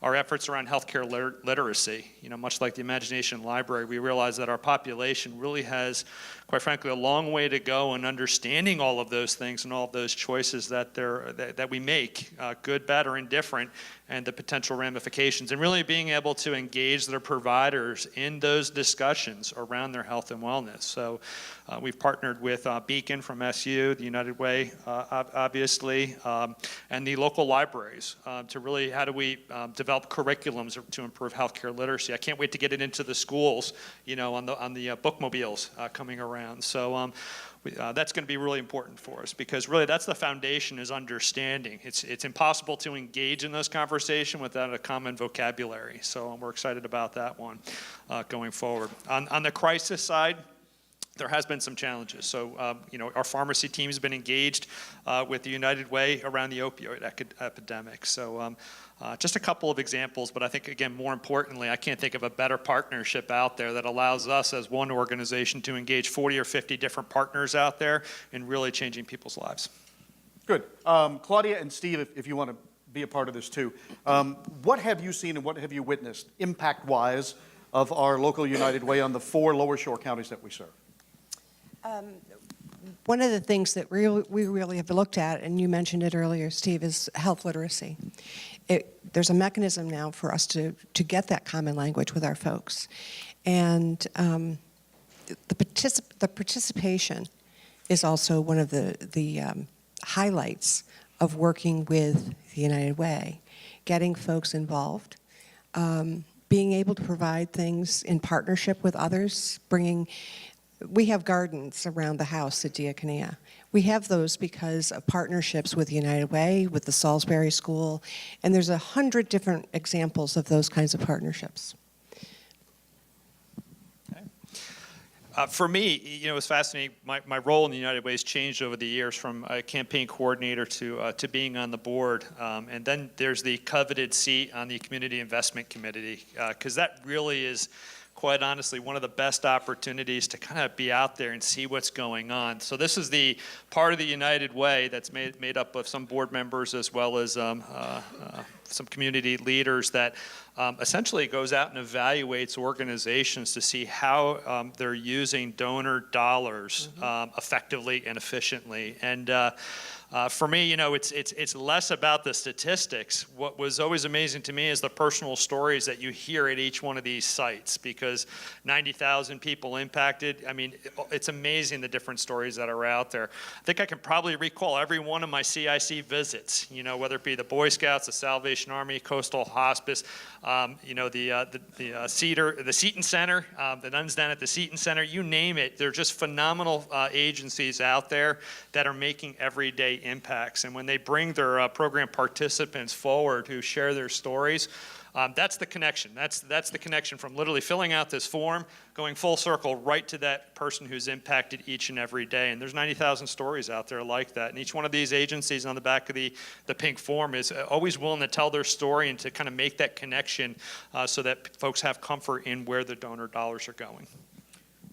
our efforts around healthcare literacy. Much like the Imagination Library, we realize that our population really has, quite frankly, a long way to go in understanding all of those things and all of those choices that we make, good, bad, or indifferent, and the potential ramifications, and really being able to engage their providers in those discussions around their health and wellness. So we've partnered with Beacon from SU, the United Way, obviously, and the local libraries to really, how do we develop curriculums to improve healthcare literacy. I can't wait to get it into the schools, on the bookmobiles coming around. So that's going to be really important for us, because really that's the foundation, is understanding. It's impossible to engage in those conversations without a common vocabulary. So we're excited about that one going forward. On the crisis side, there has been some challenges. So, our pharmacy team has been engaged with the United Way around the opioid epidemic. So, just a couple of examples, but I think, again, more importantly, I can't think of a better partnership out there that allows us as one organization to engage 40 or 50 different partners out there in really changing people's lives. Good. Claudia and Steve, if you want to be a part of this too, what have you seen and what have you witnessed impact-wise of our local United Way on the 4 Lower Shore counties that we serve? One of the things that we really have looked at, and you mentioned it earlier, Steve, is health literacy. There's a mechanism now for us to get that common language with our folks. And the participation is also one of the highlights of working with the United Way, getting folks involved, being able to provide things in partnership with others, we have gardens around the house at Diaconia. We have those because of partnerships with United Way, with the Salisbury School, and there's 100 different examples of those kinds of partnerships. For me, it was fascinating. My role in the United Way has changed over the years, from a campaign coordinator to being on the board. And then there's the coveted seat on the Community Investment Committee, because that really is, quite honestly, one of the best opportunities to kind of be out there and see what's going on. So this is the part of the United Way that's made up of some board members as well as some community leaders that essentially goes out and evaluates organizations to see how they're using donor dollars effectively and efficiently. And for me, it's less about the statistics. What was always amazing to me is the personal stories that you hear at each one of these sites, because 90,000 people impacted. I mean, it's amazing the different stories that are out there. I think I can probably recall every one of my CIC visits, whether it be the Boy Scouts, the Salvation Army, Coastal Hospice, the Seton Center, the nuns down at the Seton Center, you name it. They're just phenomenal agencies out there that are making everyday impacts. And when they bring their program participants forward who share their stories, that's the connection. That's the connection from literally filling out this form, going full circle right to that person who's impacted each and every day. And there's 90,000 stories out there like that. And each one of these agencies on the back of the pink form is always willing to tell their story and to kind of make that connection so that folks have comfort in where the donor dollars are going.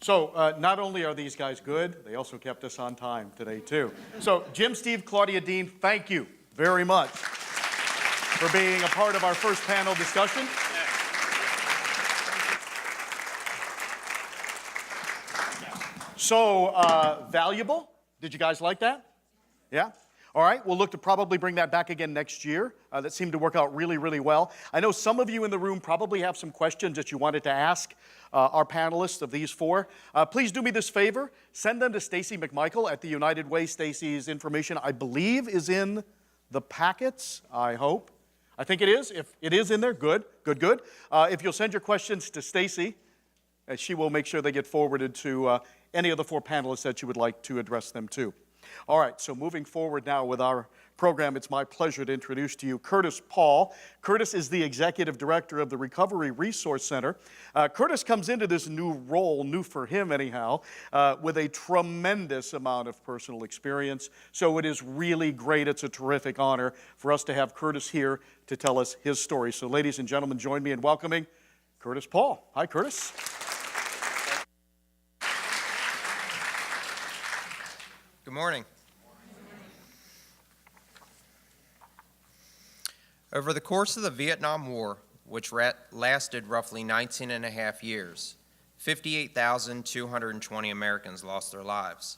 So not only are these guys good, they also kept us on time today too. So Jim, Steve, Claudia, Dean, thank you very much for being a part of our first panel discussion. So valuable. Did you guys like that? Yeah? All right, we'll look to probably bring that back again next year. That seemed to work out really, really well. I know some of you in the room probably have some questions that you wanted to ask our panelists of these 4. Please do me this favor. Send them to Stacy McMichael at the United Way. Stacy's information, I believe, is in the packets, I hope. I think it is. If it is in there, good. If you'll send your questions to Stacy, she will make sure they get forwarded to any of the 4 panelists that you would like to address them to. All right, so moving forward now with our program, it's my pleasure to introduce to you Curtis Paul. Curtis is the Executive Director of the Recovery Resource Center. Curtis comes into this new role, new for him anyhow, with a tremendous amount of personal experience. So it is really great. It's a terrific honor for us to have Curtis here to tell us his story. So ladies and gentlemen, join me in welcoming Curtis Paul. Hi, Curtis. Good morning. Over the course of the Vietnam War, which lasted roughly 19 and a half years, 58,220 Americans lost their lives.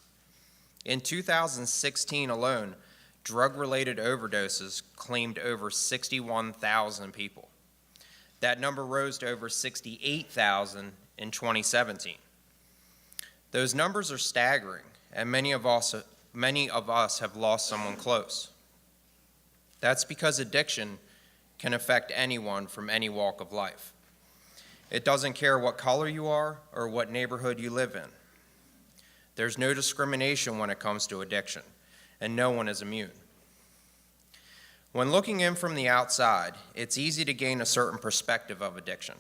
In 2016 alone, drug-related overdoses claimed over 61,000 people. That number rose to over 68,000 in 2017. Those numbers are staggering, and many of us have lost someone close. That's because addiction can affect anyone from any walk of life. It doesn't care what color you are or what neighborhood you live in. There's no discrimination when it comes to addiction, and no one is immune. When looking in from the outside, it's easy to gain a certain perspective of addiction.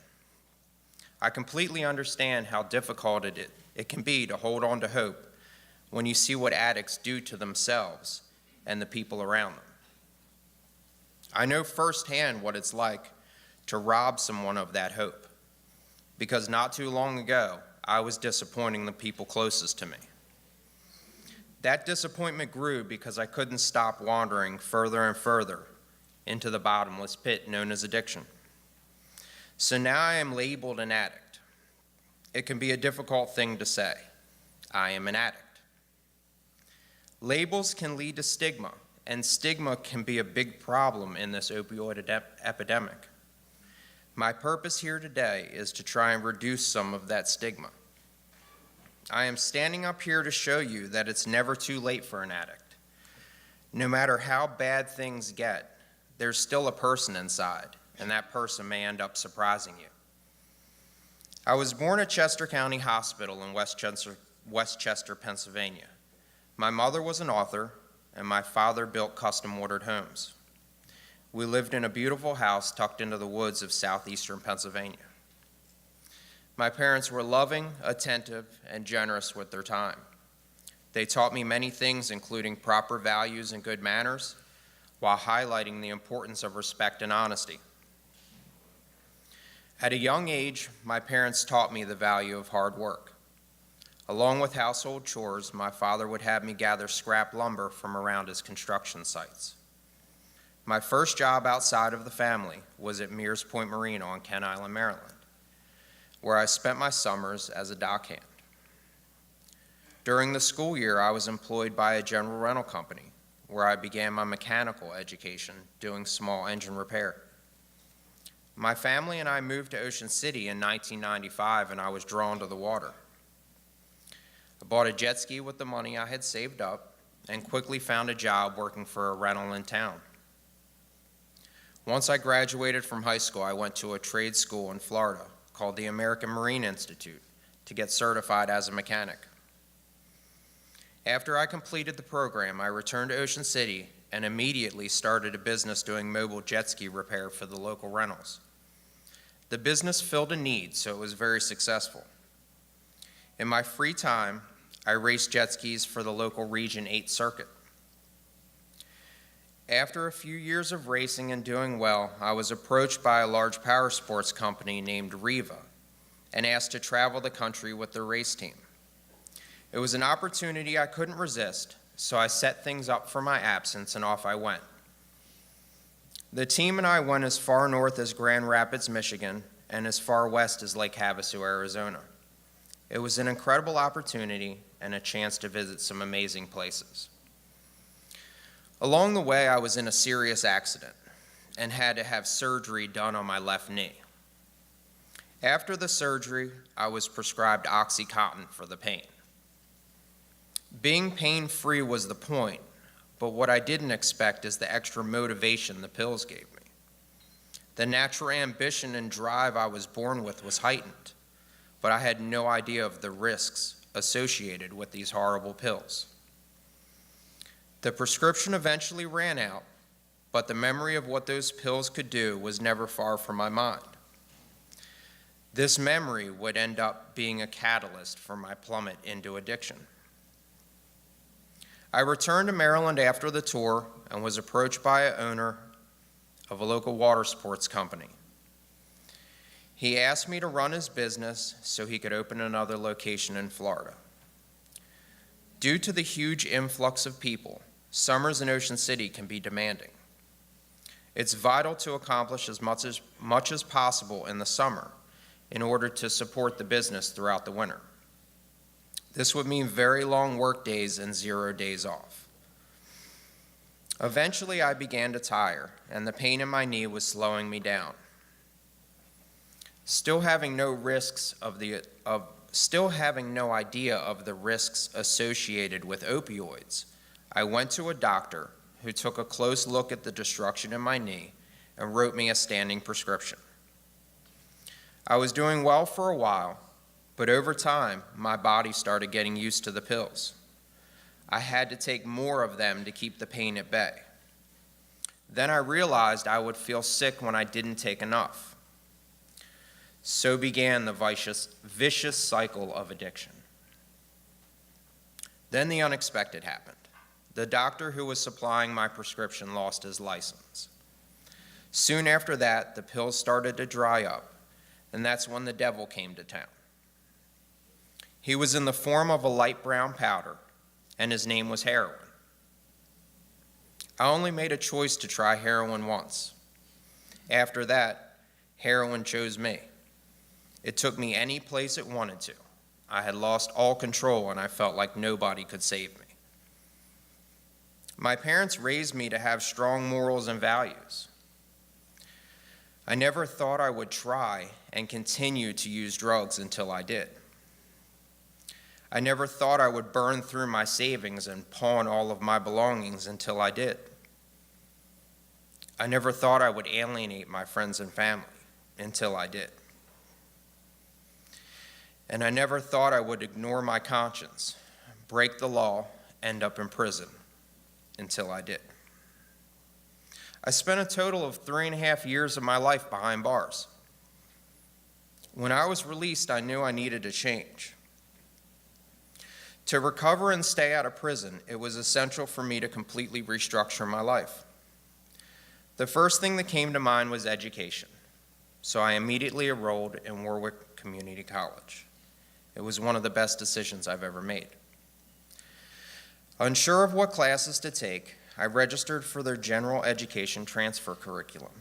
I completely understand how difficult it can be to hold on to hope when you see what addicts do to themselves and the people around them. I know firsthand what it's like to rob someone of that hope, because not too long ago, I was disappointing the people closest to me. That disappointment grew because I couldn't stop wandering further and further into the bottomless pit known as addiction. So now I am labeled an addict. It can be a difficult thing to say. I am an addict. Labels can lead to stigma, and stigma can be a big problem in this opioid epidemic. My purpose here today is to try and reduce some of that stigma. I am standing up here to show you that it's never too late for an addict. No matter how bad things get, there's still a person inside, and that person may end up surprising you. I was born at Chester County Hospital in Westchester, Pennsylvania. My mother was an author, and my father built custom-ordered homes. We lived in a beautiful house tucked into the woods of southeastern Pennsylvania. My parents were loving, attentive, and generous with their time. They taught me many things, including proper values and good manners, while highlighting the importance of respect and honesty. At a young age, my parents taught me the value of hard work. Along with household chores, my father would have me gather scrap lumber from around his construction sites. My first job outside of the family was at Mears Point Marina on Kent Island, Maryland, where I spent my summers as a dockhand. During the school year, I was employed by a general rental company, where I began my mechanical education doing small engine repair. My family and I moved to Ocean City in 1995, and I was drawn to the water. I bought a jet ski with the money I had saved up and quickly found a job working for a rental in town. Once I graduated from high school, I went to a trade school in Florida called the American Marine Institute to get certified as a mechanic. After I completed the program, I returned to Ocean City and immediately started a business doing mobile jet ski repair for the local rentals. The business filled a need, so it was very successful. In my free time, I raced jet skis for the local Region 8 circuit. After a few years of racing and doing well, I was approached by a large power sports company named Riva and asked to travel the country with their race team. It was an opportunity I couldn't resist, so I set things up for my absence and off I went. The team and I went as far north as Grand Rapids, Michigan, and as far west as Lake Havasu, Arizona. It was an incredible opportunity and a chance to visit some amazing places. Along the way, I was in a serious accident and had to have surgery done on my left knee. After the surgery, I was prescribed OxyContin for the pain. Being pain-free was the point, but what I didn't expect is the extra motivation the pills gave me. The natural ambition and drive I was born with was heightened, but I had no idea of the risks associated with these horrible pills. The prescription eventually ran out, but the memory of what those pills could do was never far from my mind. This memory would end up being a catalyst for my plummet into addiction. I returned to Maryland after the tour and was approached by an owner of a local water sports company. He asked me to run his business so he could open another location in Florida. Due to the huge influx of people, summers in Ocean City can be demanding. It's vital to accomplish as much as possible in the summer in order to support the business throughout the winter. This would mean very long work days and 0 days off. Eventually, I began to tire, and the pain in my knee was slowing me down. Still having no idea of the risks associated with opioids, I went to a doctor who took a close look at the destruction in my knee and wrote me a standing prescription. I was doing well for a while, but over time, my body started getting used to the pills. I had to take more of them to keep the pain at bay. Then I realized I would feel sick when I didn't take enough. So began the vicious cycle of addiction. Then the unexpected happened. The doctor who was supplying my prescription lost his license. Soon after that, the pills started to dry up, and that's when the devil came to town. He was in the form of a light brown powder, and his name was heroin. I only made a choice to try heroin once. After that, heroin chose me. It took me any place it wanted to. I had lost all control, and I felt like nobody could save me. My parents raised me to have strong morals and values. I never thought I would try and continue to use drugs until I did. I never thought I would burn through my savings and pawn all of my belongings until I did. I never thought I would alienate my friends and family until I did. And I never thought I would ignore my conscience, break the law, end up in prison until I did. I spent a total of 3.5 years of my life behind bars. When I was released, I knew I needed a change. To recover and stay out of prison, it was essential for me to completely restructure my life. The first thing that came to mind was education, so I immediately enrolled in Warwick Community College. It was one of the best decisions I've ever made. Unsure of what classes to take, I registered for their general education transfer curriculum.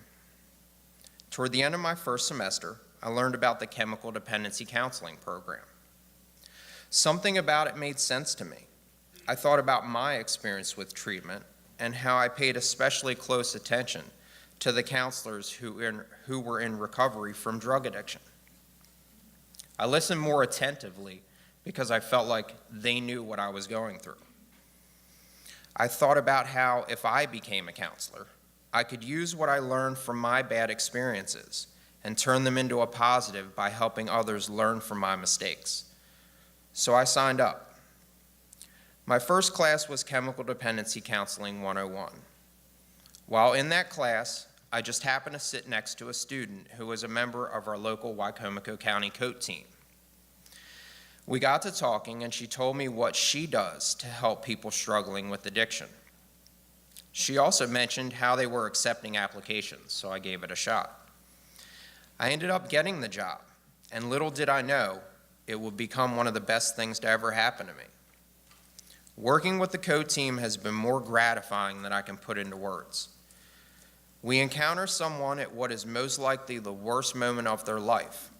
Toward the end of my first semester, I learned about the chemical dependency counseling program. Something about it made sense to me. I thought about my experience with treatment and how I paid especially close attention to the counselors who were in recovery from drug addiction. I listened more attentively because I felt like they knew what I was going through. I thought about how, if I became a counselor, I could use what I learned from my bad experiences and turn them into a positive by helping others learn from my mistakes. So I signed up. My first class was Chemical Dependency Counseling 101. While in that class, I just happened to sit next to a student who was a member of our local Wicomico County COAT team. We got to talking, and she told me what she does to help people struggling with addiction. She also mentioned how they were accepting applications, so I gave it a shot. I ended up getting the job, and little did I know it would become one of the best things to ever happen to me. Working with the COAT team has been more gratifying than I can put into words. We encounter someone at what is most likely the worst moment of their life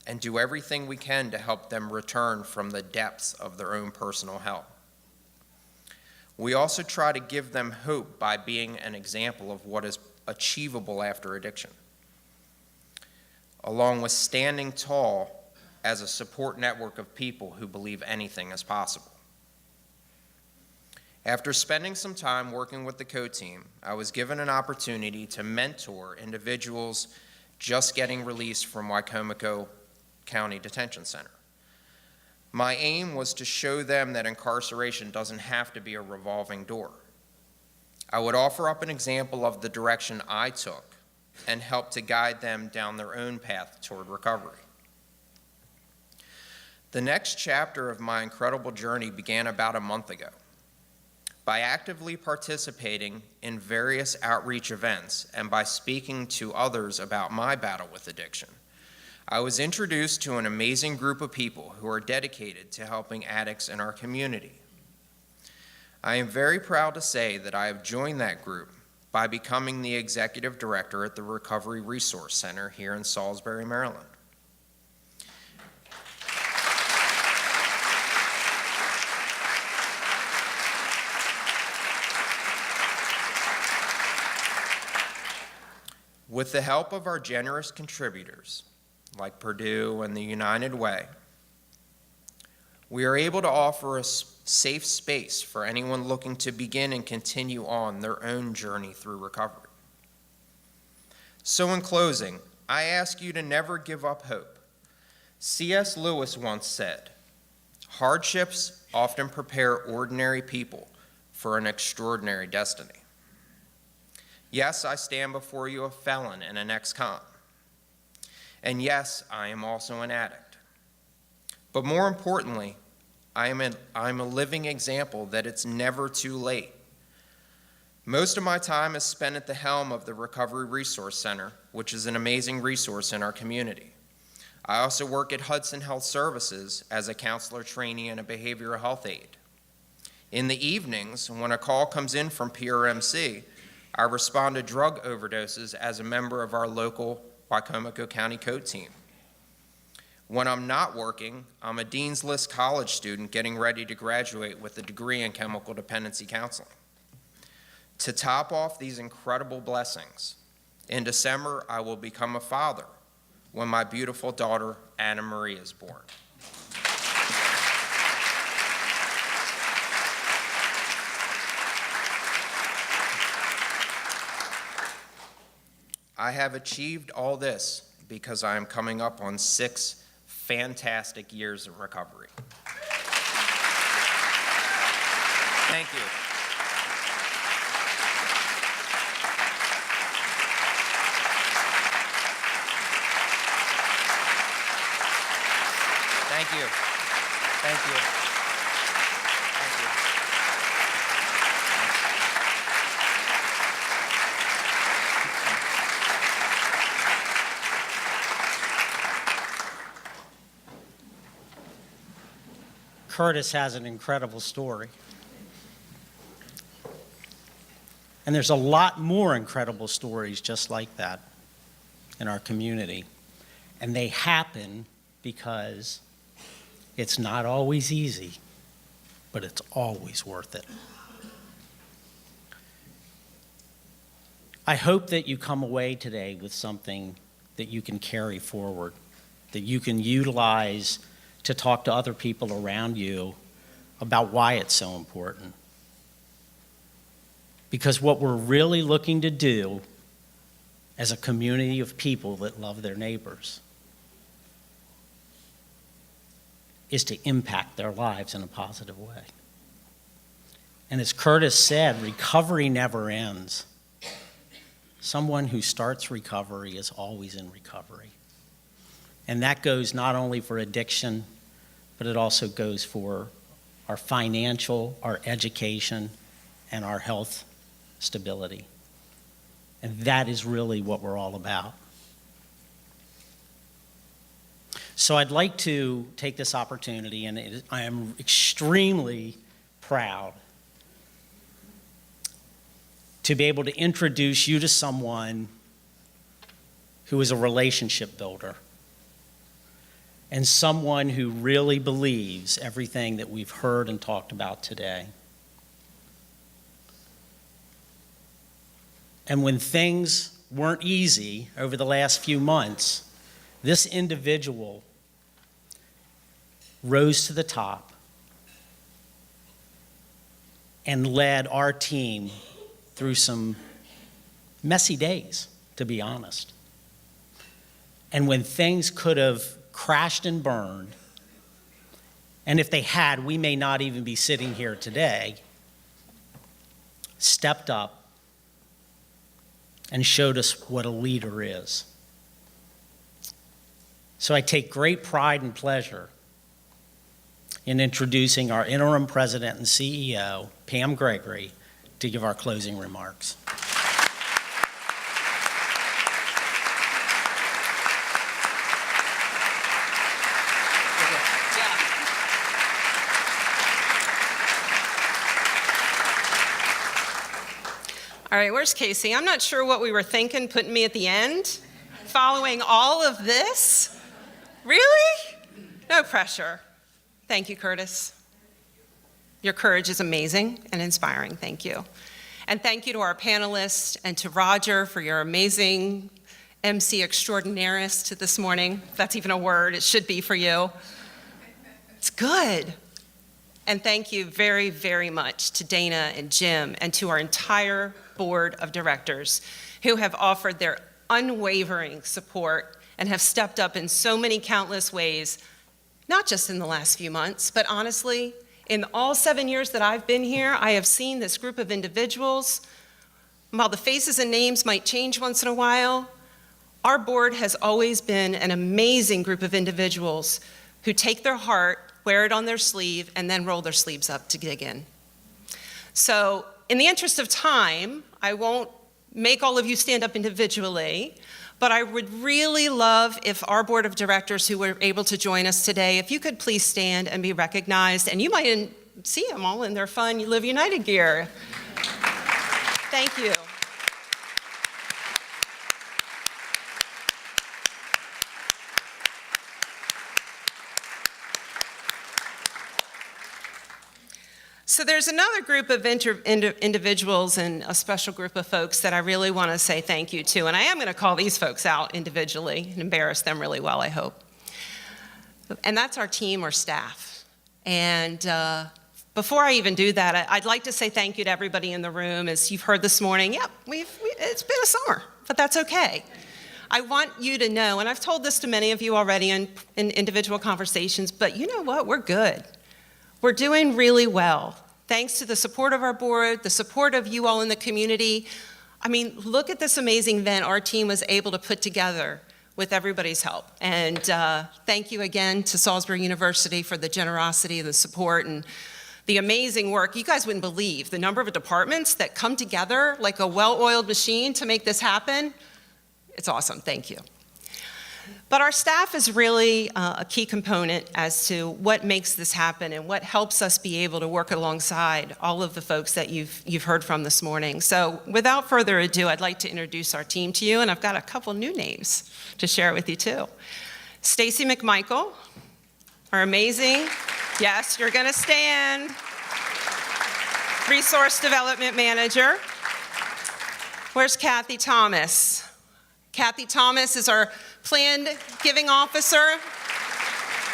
and do everything we can to help them return from the depths of their own personal hell. We also try to give them hope by being an example of what is achievable after addiction, along with standing tall as a support network of people who believe anything is possible. After spending some time working with the COAT team, I was given an opportunity to mentor individuals just getting released from Wicomico County Detention Center. My aim was to show them that incarceration doesn't have to be a revolving door. I would offer up an example of the direction I took and help to guide them down their own path toward recovery. The next chapter of my incredible journey began about a month ago. By actively participating in various outreach events and by speaking to others about my battle with addiction, I was introduced to an amazing group of people who are dedicated to helping addicts in our community. I am very proud to say that I have joined that group by becoming the Executive Director at the Recovery Resource Center here in Salisbury, Maryland. With the help of our generous contributors, like Purdue and the United Way, we are able to offer a safe space for anyone looking to begin and continue on their own journey through recovery. So in closing, I ask you to never give up hope. C.S. Lewis once said, "Hardships often prepare ordinary people for an extraordinary destiny." Yes, I stand before you a felon and an ex-con. And yes, I am also an addict. But more importantly, I'm a living example that it's never too late. Most of my time is spent at the helm of the Recovery Resource Center, which is an amazing resource in our community. I also work at Hudson Health Services as a counselor trainee and a behavioral health aide. In the evenings, when a call comes in from PRMC, I respond to drug overdoses as a member of our local Wicomico County Code team. When I'm not working, I'm a Dean's List college student getting ready to graduate with a degree in chemical dependency counseling. To top off these incredible blessings, in December I will become a father when my beautiful daughter Anna Marie is born. I have achieved all this because I am coming up on 6 fantastic years of recovery. Thank you. Thank you. Thank you. Thank you. Curtis has an incredible story. And there's a lot more incredible stories just like that in our community. And they happen because it's not always easy, but it's always worth it. I hope that you come away today with something that you can carry forward, that you can utilize to talk to other people around you about why it's so important. Because what we're really looking to do as a community of people that love their neighbors is to impact their lives in a positive way. And as Curtis said, recovery never ends. Someone who starts recovery is always in recovery. And that goes not only for addiction, but it also goes for our financial, our education, and our health stability. And that is really what we're all about. So I'd like to take this opportunity, and I am extremely proud to be able to introduce you to someone who is a relationship builder and someone who really believes everything that we've heard and talked about today. And when things weren't easy over the last few months, this individual rose to the top and led our team through some messy days, to be honest. And when things could have crashed and burned, and if they had, we may not even be sitting here today, stepped up and showed us what a leader is. So I take great pride and pleasure in introducing our interim president and CEO, Pam Gregory, to give our closing remarks. All right, where's Casey? I'm not sure what we were thinking putting me at the end, following all of this. Really? No pressure. Thank you, Curtis. Your courage is amazing and inspiring. Thank you. And thank you to our panelists and to Roger for your amazing MC extraordinaris this morning. If that's even a word, it should be for you. It's good. And thank you very, very much to Dana and Jim and to our entire board of directors who have offered their unwavering support and have stepped up in so many countless ways, not just in the last few months, but honestly, in all 7 years that I've been here, I have seen this group of individuals. While the faces and names might change once in a while, our board has always been an amazing group of individuals who take their heart, wear it on their sleeve, and then roll their sleeves up to dig in. So, in the interest of time, I won't make all of you stand up individually, but I would really love if our board of directors who were able to join us today, if you could please stand and be recognized, and you might see them all in their fun Live United gear. Thank you. So there's another group of individuals and a special group of folks that I really want to say thank you to, and I am going to call these folks out individually and embarrass them really well, I hope. And that's our team or staff. And before I even do that, I'd like to say thank you to everybody in the room. As you've heard this morning, yep, it's been a summer, but that's okay. I want you to know, and I've told this to many of you already in individual conversations, but you know what? We're good. We're doing really well. Thanks to the support of our board, the support of you all in the community. I mean, look at this amazing event our team was able to put together with everybody's help. And thank you again to Salisbury University for the generosity, the support, and the amazing work. You guys wouldn't believe the number of departments that come together like a well-oiled machine to make this happen. It's awesome, thank you. But our staff is really a key component as to what makes this happen and what helps us be able to work alongside all of the folks that you've heard from this morning. So without further ado, I'd like to introduce our team to you, and I've got a couple new names to share with you too. Stacy McMichael, our amazing, yes, you're gonna stand, Resource Development Manager. Where's Kathy Thomas? Kathy Thomas is our Planned Giving Officer.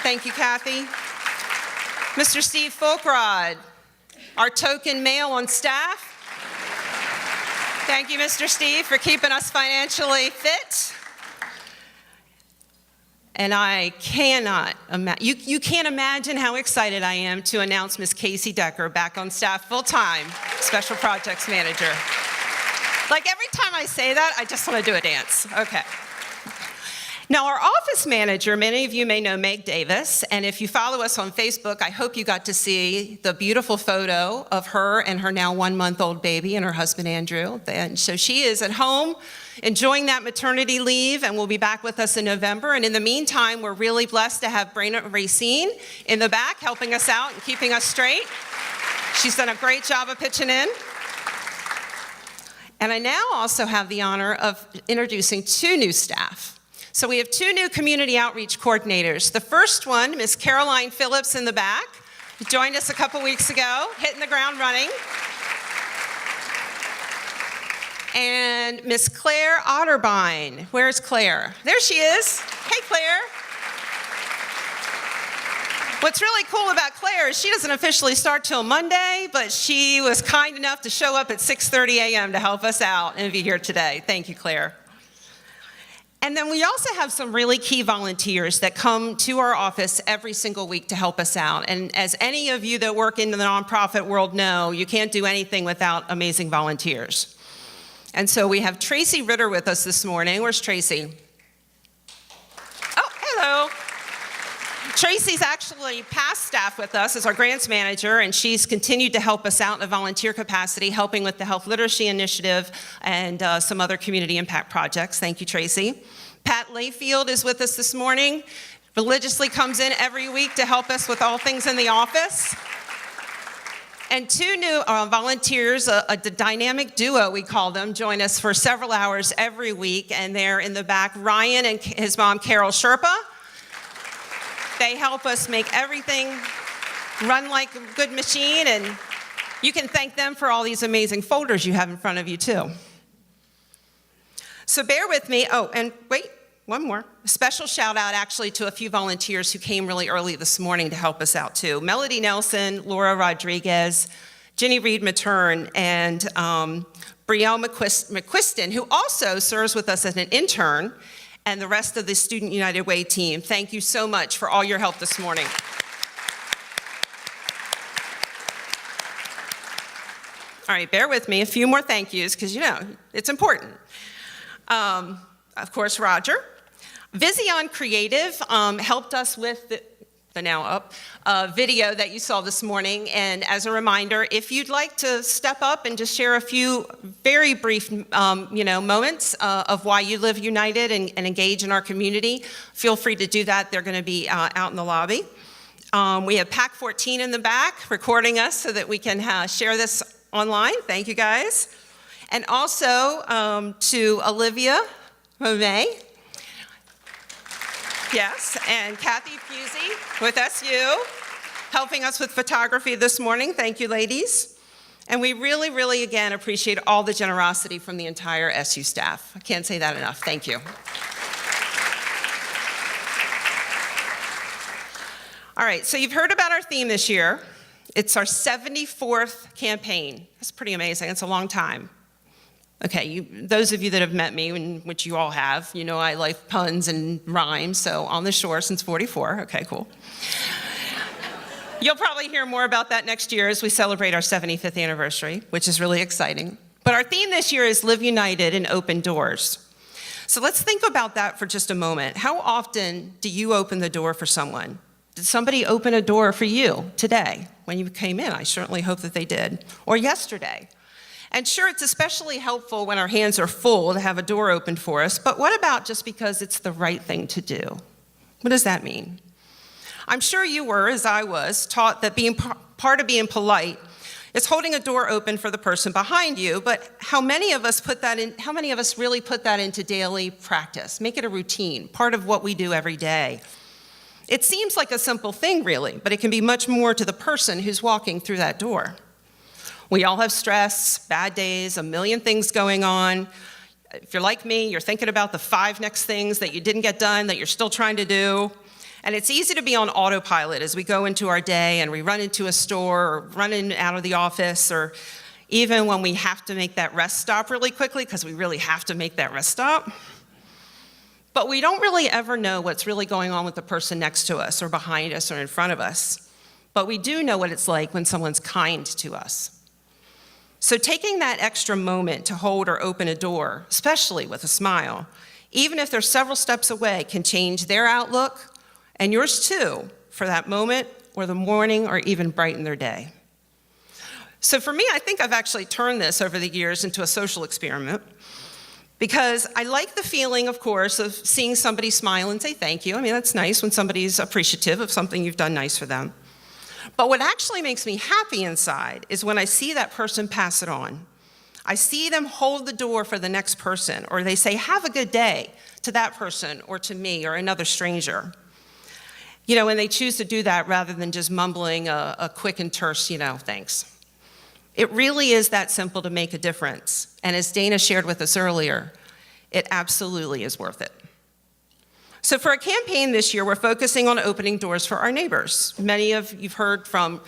Thank you, Kathy. Mr. Steve Folkrod, our token male on staff. Thank you, Mr. Steve, for keeping us financially fit. And I cannot imagine, you can't imagine how excited I am to announce Miss Casey Decker back on staff full-time, Special Projects Manager. Like every time I say that, I just want to do a dance. Okay. Now, our office manager, many of you may know Meg Davis, and if you follow us on Facebook, I hope you got to see the beautiful photo of her and her now 1-month-old baby and her husband, Andrew. And so she is at home enjoying that maternity leave and will be back with us in November. And in the meantime, we're really blessed to have Brayna Racine in the back helping us out and keeping us straight. She's done a great job of pitching in. And I now also have the honor of introducing 2 new staff. So we have 2 new community outreach coordinators. The first one, Miss Caroline Phillips in the back, who joined us a couple weeks ago, hitting the ground running. And Miss Claire Otterbein. Where's Claire? There she is. Hey, Claire. What's really cool about Claire is she doesn't officially start till Monday, but she was kind enough to show up at 6:30 a.m. to help us out and be here today. Thank you, Claire. And then we also have some really key volunteers that come to our office every single week to help us out. And as any of you that work in the nonprofit world know, you can't do anything without amazing volunteers. And so we have Tracy Ritter with us this morning. Where's Tracy? Oh, hello. Tracy's actually past staff with us as our grants manager, and she's continued to help us out in a volunteer capacity, helping with the Health Literacy Initiative and some other community impact projects. Thank you, Tracy. Pat Layfield is with us this morning. Religiously comes in every week to help us with all things in the office. And two new volunteers, a dynamic duo we call them, join us for several hours every week, and they're in the back, Ryan and his mom, Carol Sherpa. They help us make everything run like a good machine, and you can thank them for all these amazing folders you have in front of you too. So bear with me. Oh, and wait, one more. A special shout out actually to a few volunteers who came really early this morning to help us out too. Melody Nelson, Laura Rodriguez, Jenny Reed Matern, and Brielle McQuiston, who also serves with us as an intern, and the rest of the Student United Way team. Thank you so much for all your help this morning. All right, bear with me. A few more thank yous, because you know, it's important. Of course, Roger. Vision Creative helped us with the now up video that you saw this morning. And as a reminder, if you'd like to step up and just share a few very brief moments of why you live united and engage in our community, feel free to do that. They're going to be out in the lobby. We have Pack 14 in the back recording us so that we can share this online. Thank you, guys. And also to Olivia Monet. Yes, and Kathy Pusey with SU, helping us with photography this morning. Thank you, ladies. And we really, really, again, appreciate all the generosity from the entire SU staff. I can't say that enough. Thank you. All right, so you've heard about our theme this year. It's our 74th campaign. That's pretty amazing. It's a long time. Okay, those of you that have met me, which you all have, you know I like puns and rhymes, so on the shore since 44. Okay, cool. You'll probably hear more about that next year as we celebrate our 75th anniversary, which is really exciting. But our theme this year is Live United and Open Doors. So let's think about that for just a moment. How often do you open the door for someone? Did somebody open a door for you today when you came in? I certainly hope that they did. Or yesterday. And sure, it's especially helpful when our hands are full to have a door opened for us, but what about just because it's the right thing to do? What does that mean? I'm sure you were, as I was, taught that being part of being polite is holding a door open for the person behind you, but how many of us really put that into daily practice? Make it a routine, part of what we do every day. It seems like a simple thing, really, but it can be much more to the person who's walking through that door. We all have stress, bad days, a million things going on. If you're like me, you're thinking about the 5 next things that you didn't get done that you're still trying to do. And it's easy to be on autopilot as we go into our day and we run into a store or run in out of the office, or even when we have to make that rest stop really quickly, because we really have to make that rest stop. But we don't really ever know what's really going on with the person next to us or behind us or in front of us. But we do know what it's like when someone's kind to us. So taking that extra moment to hold or open a door, especially with a smile, even if they're several steps away, can change their outlook and yours too for that moment or the morning or even brighten their day. So for me, I think I've actually turned this over the years into a social experiment, because I like the feeling, of course, of seeing somebody smile and say thank you. I mean, that's nice when somebody's appreciative of something you've done nice for them. But what actually makes me happy inside is when I see that person pass it on. I see them hold the door for the next person, or they say, have a good day to that person or to me or another stranger. You know, when they choose to do that rather than just mumbling a quick and terse, thanks. It really is that simple to make a difference. And as Dana shared with us earlier, it absolutely is worth it. So for our campaign this year, we're focusing on opening doors for our neighbors. Many of you've heard from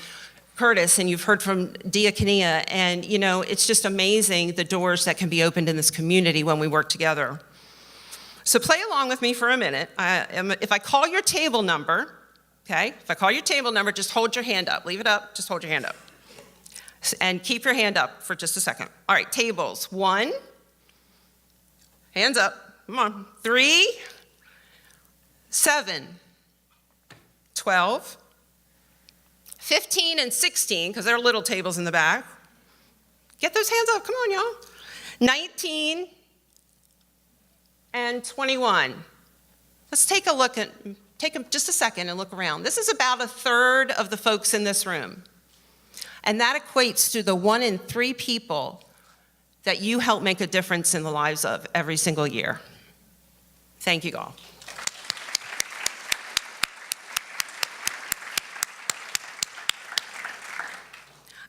Curtis and you've heard from Diakonia, and it's just amazing the doors that can be opened in this community when we work together. So play along with me for a minute. If I call your table number, okay? If I call your table number, just hold your hand up. Leave it up, just hold your hand up. And keep your hand up for just a second. All right, tables. 1, hands up, come on. 3, 7, 12, 15 and 16, because there are little tables in the back. Get those hands up, come on, y'all. 19 and 21. Let's take just a second and look around. This is about a third of the folks in this room. And that equates to the 1 in 3 people that you help make a difference in the lives of every single year. Thank you all.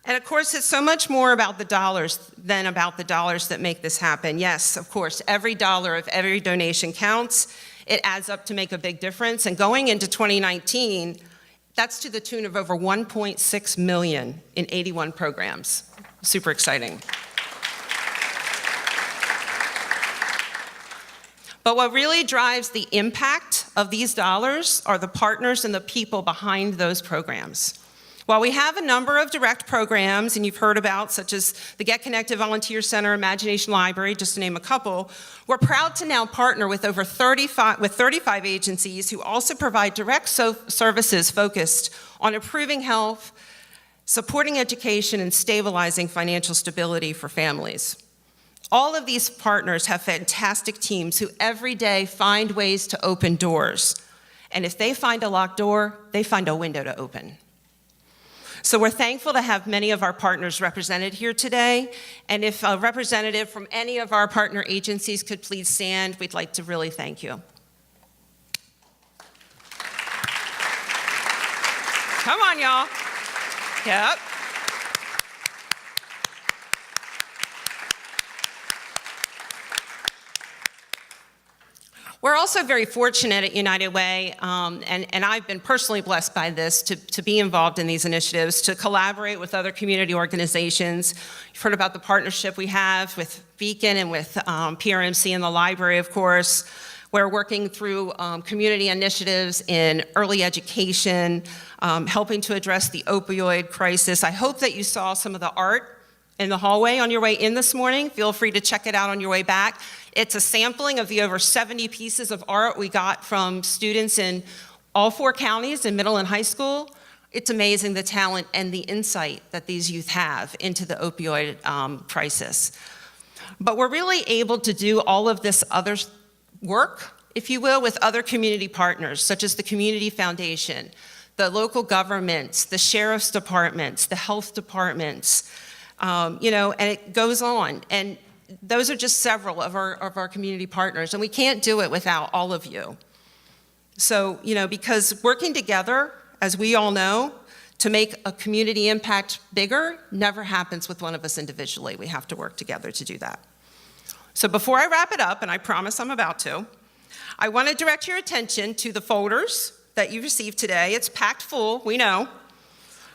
And of course, it's so much more about the dollars than about the dollars that make this happen. Yes, of course, every dollar of every donation counts. It adds up to make a big difference. And going into 2019, that's to the tune of over $1.6 million in 81 programs. Super exciting. But what really drives the impact of these dollars are the partners and the people behind those programs. While we have a number of direct programs, and you've heard about, such as the Get Connected Volunteer Center, Imagination Library, just to name a couple, we're proud to now partner with over 35 agencies who also provide direct services focused on improving health, supporting education, and stabilizing financial stability for families. All of these partners have fantastic teams who every day find ways to open doors. And if they find a locked door, they find a window to open. So we're thankful to have many of our partners represented here today. And if a representative from any of our partner agencies could please stand, we'd like to really thank you. Come on, y'all. Yep. We're also very fortunate at United Way, and I've been personally blessed by this, to be involved in these initiatives, to collaborate with other community organizations. You've heard about the partnership we have with Beacon and with PRMC and the library, of course. We're working through community initiatives in early education, helping to address the opioid crisis. I hope that you saw some of the art in the hallway on your way in this morning. Feel free to check it out on your way back. It's a sampling of the over 70 pieces of art we got from students in all 4 counties in middle and high school. It's amazing the talent and the insight that these youth have into the opioid crisis. But we're really able to do all of this other work, if you will, with other community partners, such as the Community Foundation, the local governments, the sheriff's departments, the health departments, and it goes on. And those are just several of our community partners, and we can't do it without all of you. So, because working together, as we all know, to make a community impact bigger never happens with one of us individually. We have to work together to do that. So before I wrap it up, and I promise I'm about to, I want to direct your attention to the folders that you received today. It's packed full, we know.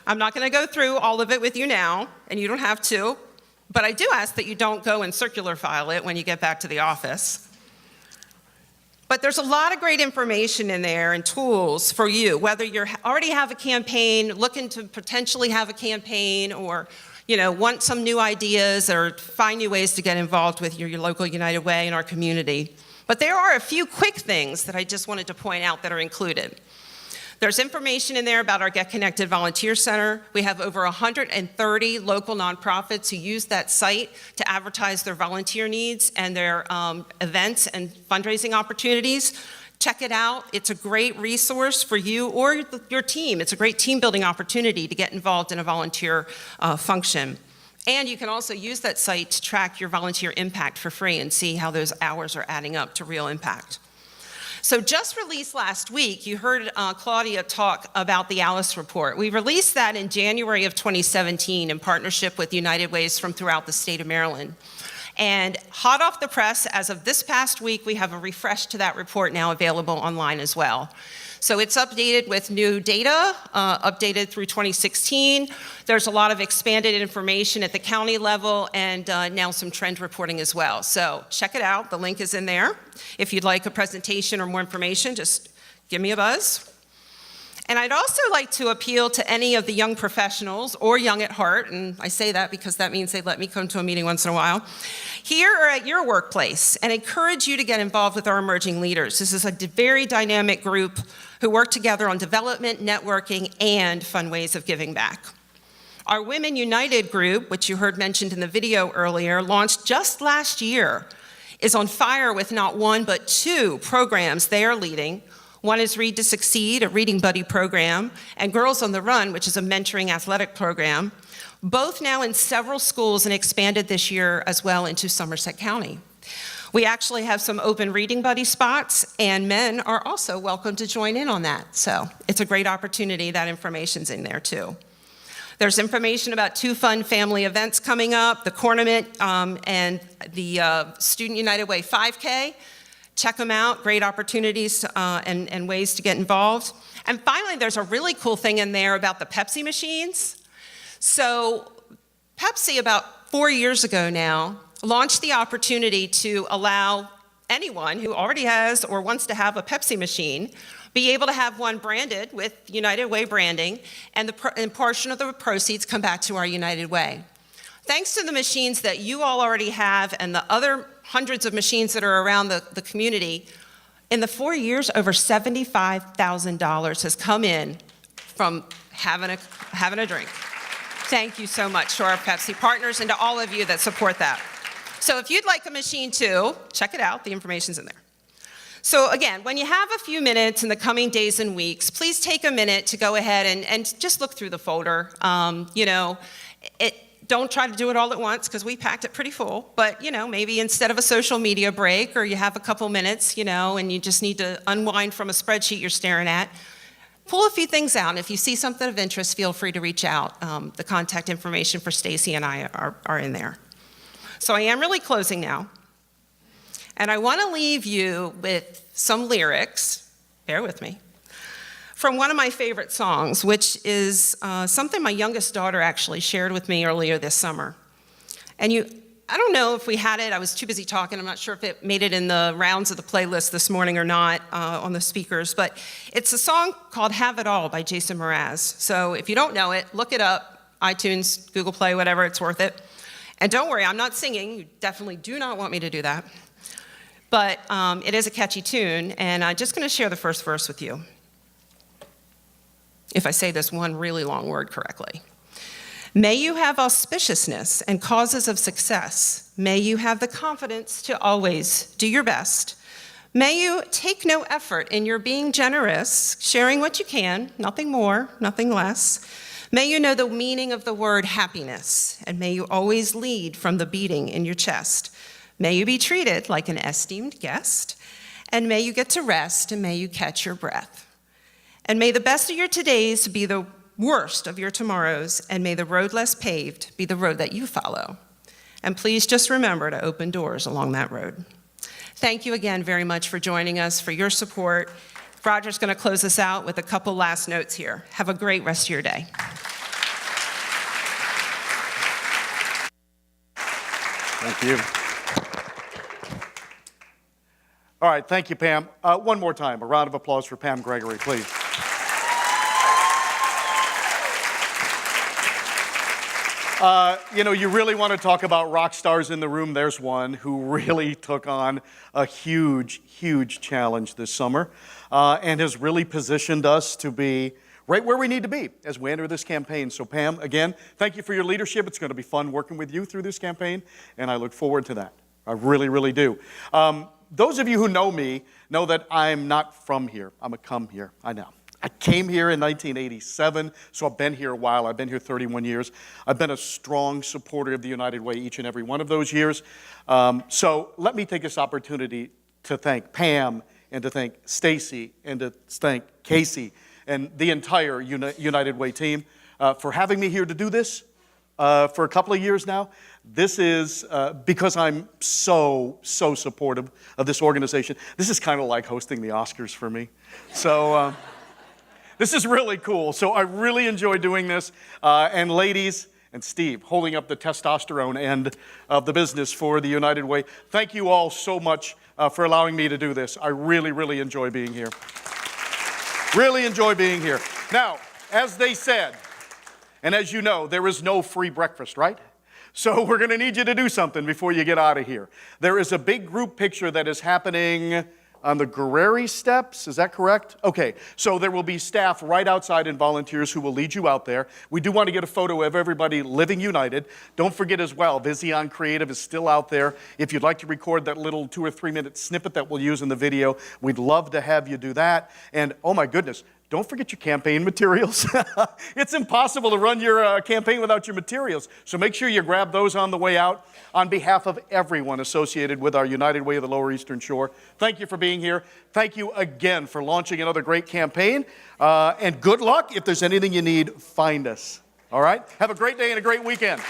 I'm not going to go through all of it with you now, and you don't have to, but I do ask that you don't go and circular file it when you get back to the office. But there's a lot of great information in there and tools for you, whether you already have a campaign, looking to potentially have a campaign, or want some new ideas or find new ways to get involved with your local United Way in our community. But there are a few quick things that I just wanted to point out that are included. There's information in there about our Get Connected Volunteer Center. We have over 130 local nonprofits who use that site to advertise their volunteer needs and their events and fundraising opportunities. Check it out. It's a great resource for you or your team. It's a great team building opportunity to get involved in a volunteer function. And you can also use that site to track your volunteer impact for free and see how those hours are adding up to real impact. So just released last week, you heard Claudia talk about the Alice Report. We released that in January of 2017 in partnership with United Ways from throughout the state of Maryland. And hot off the press, as of this past week, we have a refresh to that report now available online as well. So it's updated with new data, updated through 2016. There's a lot of expanded information at the county level and now some trend reporting as well. So check it out, the link is in there. If you'd like a presentation or more information, just give me a buzz. And I'd also like to appeal to any of the young professionals or young at heart, and I say that because that means they let me come to a meeting once in a while, here or at your workplace, and encourage you to get involved with our emerging leaders. This is a very dynamic group who work together on development, networking, and fun ways of giving back. Our Women United group, which you heard mentioned in the video earlier, launched just last year, is on fire with not one but 2 programs they are leading. One is Read to Succeed, a reading buddy program, and Girls on the Run, which is a mentoring athletic program, both now in several schools and expanded this year as well into Somerset County. We actually have some open reading buddy spots, and men are also welcome to join in on that. So it's a great opportunity. That information's in there too. There's information about 2 fun family events coming up, the Cornament and the Student United Way 5K. Check them out, great opportunities and ways to get involved. And finally, there's a really cool thing in there about the Pepsi machines. So Pepsi, about 4 years ago now, launched the opportunity to allow anyone who already has or wants to have a Pepsi machine be able to have one branded with United Way branding, and a portion of the proceeds come back to our United Way. Thanks to the machines that you all already have and the other hundreds of machines that are around the community, in the 4 years, over $75,000 has come in from having a drink. Thank you so much to our Pepsi partners and to all of you that support that. So if you'd like a machine too, check it out, the information's in there. So again, when you have a few minutes in the coming days and weeks, please take a minute to go ahead and just look through the folder. Don't try to do it all at once because we packed it pretty full, but maybe instead of a social media break, or you have a couple minutes, and you just need to unwind from a spreadsheet you're staring at, pull a few things out. If you see something of interest, feel free to reach out. The contact information for Stacy and I are in there. So I am really closing now. And I want to leave you with some lyrics, bear with me, from one of my favorite songs, which is something my youngest daughter actually shared with me earlier this summer. And I don't know if we had it, I was too busy talking, I'm not sure if it made it in the rounds of the playlist this morning or not on the speakers, but it's a song called Have It All by Jason Mraz. So if you don't know it, look it up, iTunes, Google Play, whatever, it's worth it. And don't worry, I'm not singing. You definitely do not want me to do that. But it is a catchy tune, and I'm just going to share the first verse with you, if I say this one really long word correctly. May you have auspiciousness and causes of success. May you have the confidence to always do your best. May you take no effort in your being generous, sharing what you can, nothing more, nothing less. May you know the meaning of the word happiness, and may you always lead from the beating in your chest. May you be treated like an esteemed guest, and may you get to rest, and may you catch your breath. And may the best of your todays be the worst of your tomorrows, and may the road less paved be the road that you follow. And please just remember to open doors along that road. Thank you again very much for joining us, for your support. Roger's going to close us out with a couple last notes here. Have a great rest of your day. Thank you. All right, thank you, Pam. One more time, a round of applause for Pam Gregory, please. You really want to talk about rock stars in the room. There's one who really took on a huge, huge challenge this summer and has really positioned us to be right where we need to be as we enter this campaign. So Pam, again, thank you for your leadership. It's going to be fun working with you through this campaign, and I look forward to that. I really, really do. Those of you who know me know that I'm not from here. I'm a come here. I know. I came here in 1987, so I've been here a while. I've been here 31 years. I've been a strong supporter of the United Way each and every one of those years. So let me take this opportunity to thank Pam and to thank Stacy and to thank Casey and the entire United Way team for having me here to do this for a couple of years now. This is because I'm so supportive of this organization. This is kind of like hosting the Oscars for me. So this is really cool. So I really enjoy doing this. And ladies and Steve, holding up the testosterone end of the business for the United Way, thank you all so much for allowing me to do this. I really, really enjoy being here. Really enjoy being here. Now, as they said, and as you know, there is no free breakfast, right? So we're going to need you to do something before you get out of here. There is a big group picture that is happening on the Guerreri steps. Is that correct? Okay, so there will be staff right outside and volunteers who will lead you out there. We do want to get a photo of everybody living united. Don't forget as well, Vision Creative is still out there. If you'd like to record that little 2 or 3 minute snippet that we'll use in the video, we'd love to have you do that. And oh my goodness, don't forget your campaign materials. It's impossible to run your campaign without your materials. So make sure you grab those on the way out. On behalf of everyone associated with our United Way of the Lower Eastern Shore, thank you for being here. Thank you again for launching another great campaign. And good luck. If there's anything you need, find us. All right? Have a great day and a great weekend.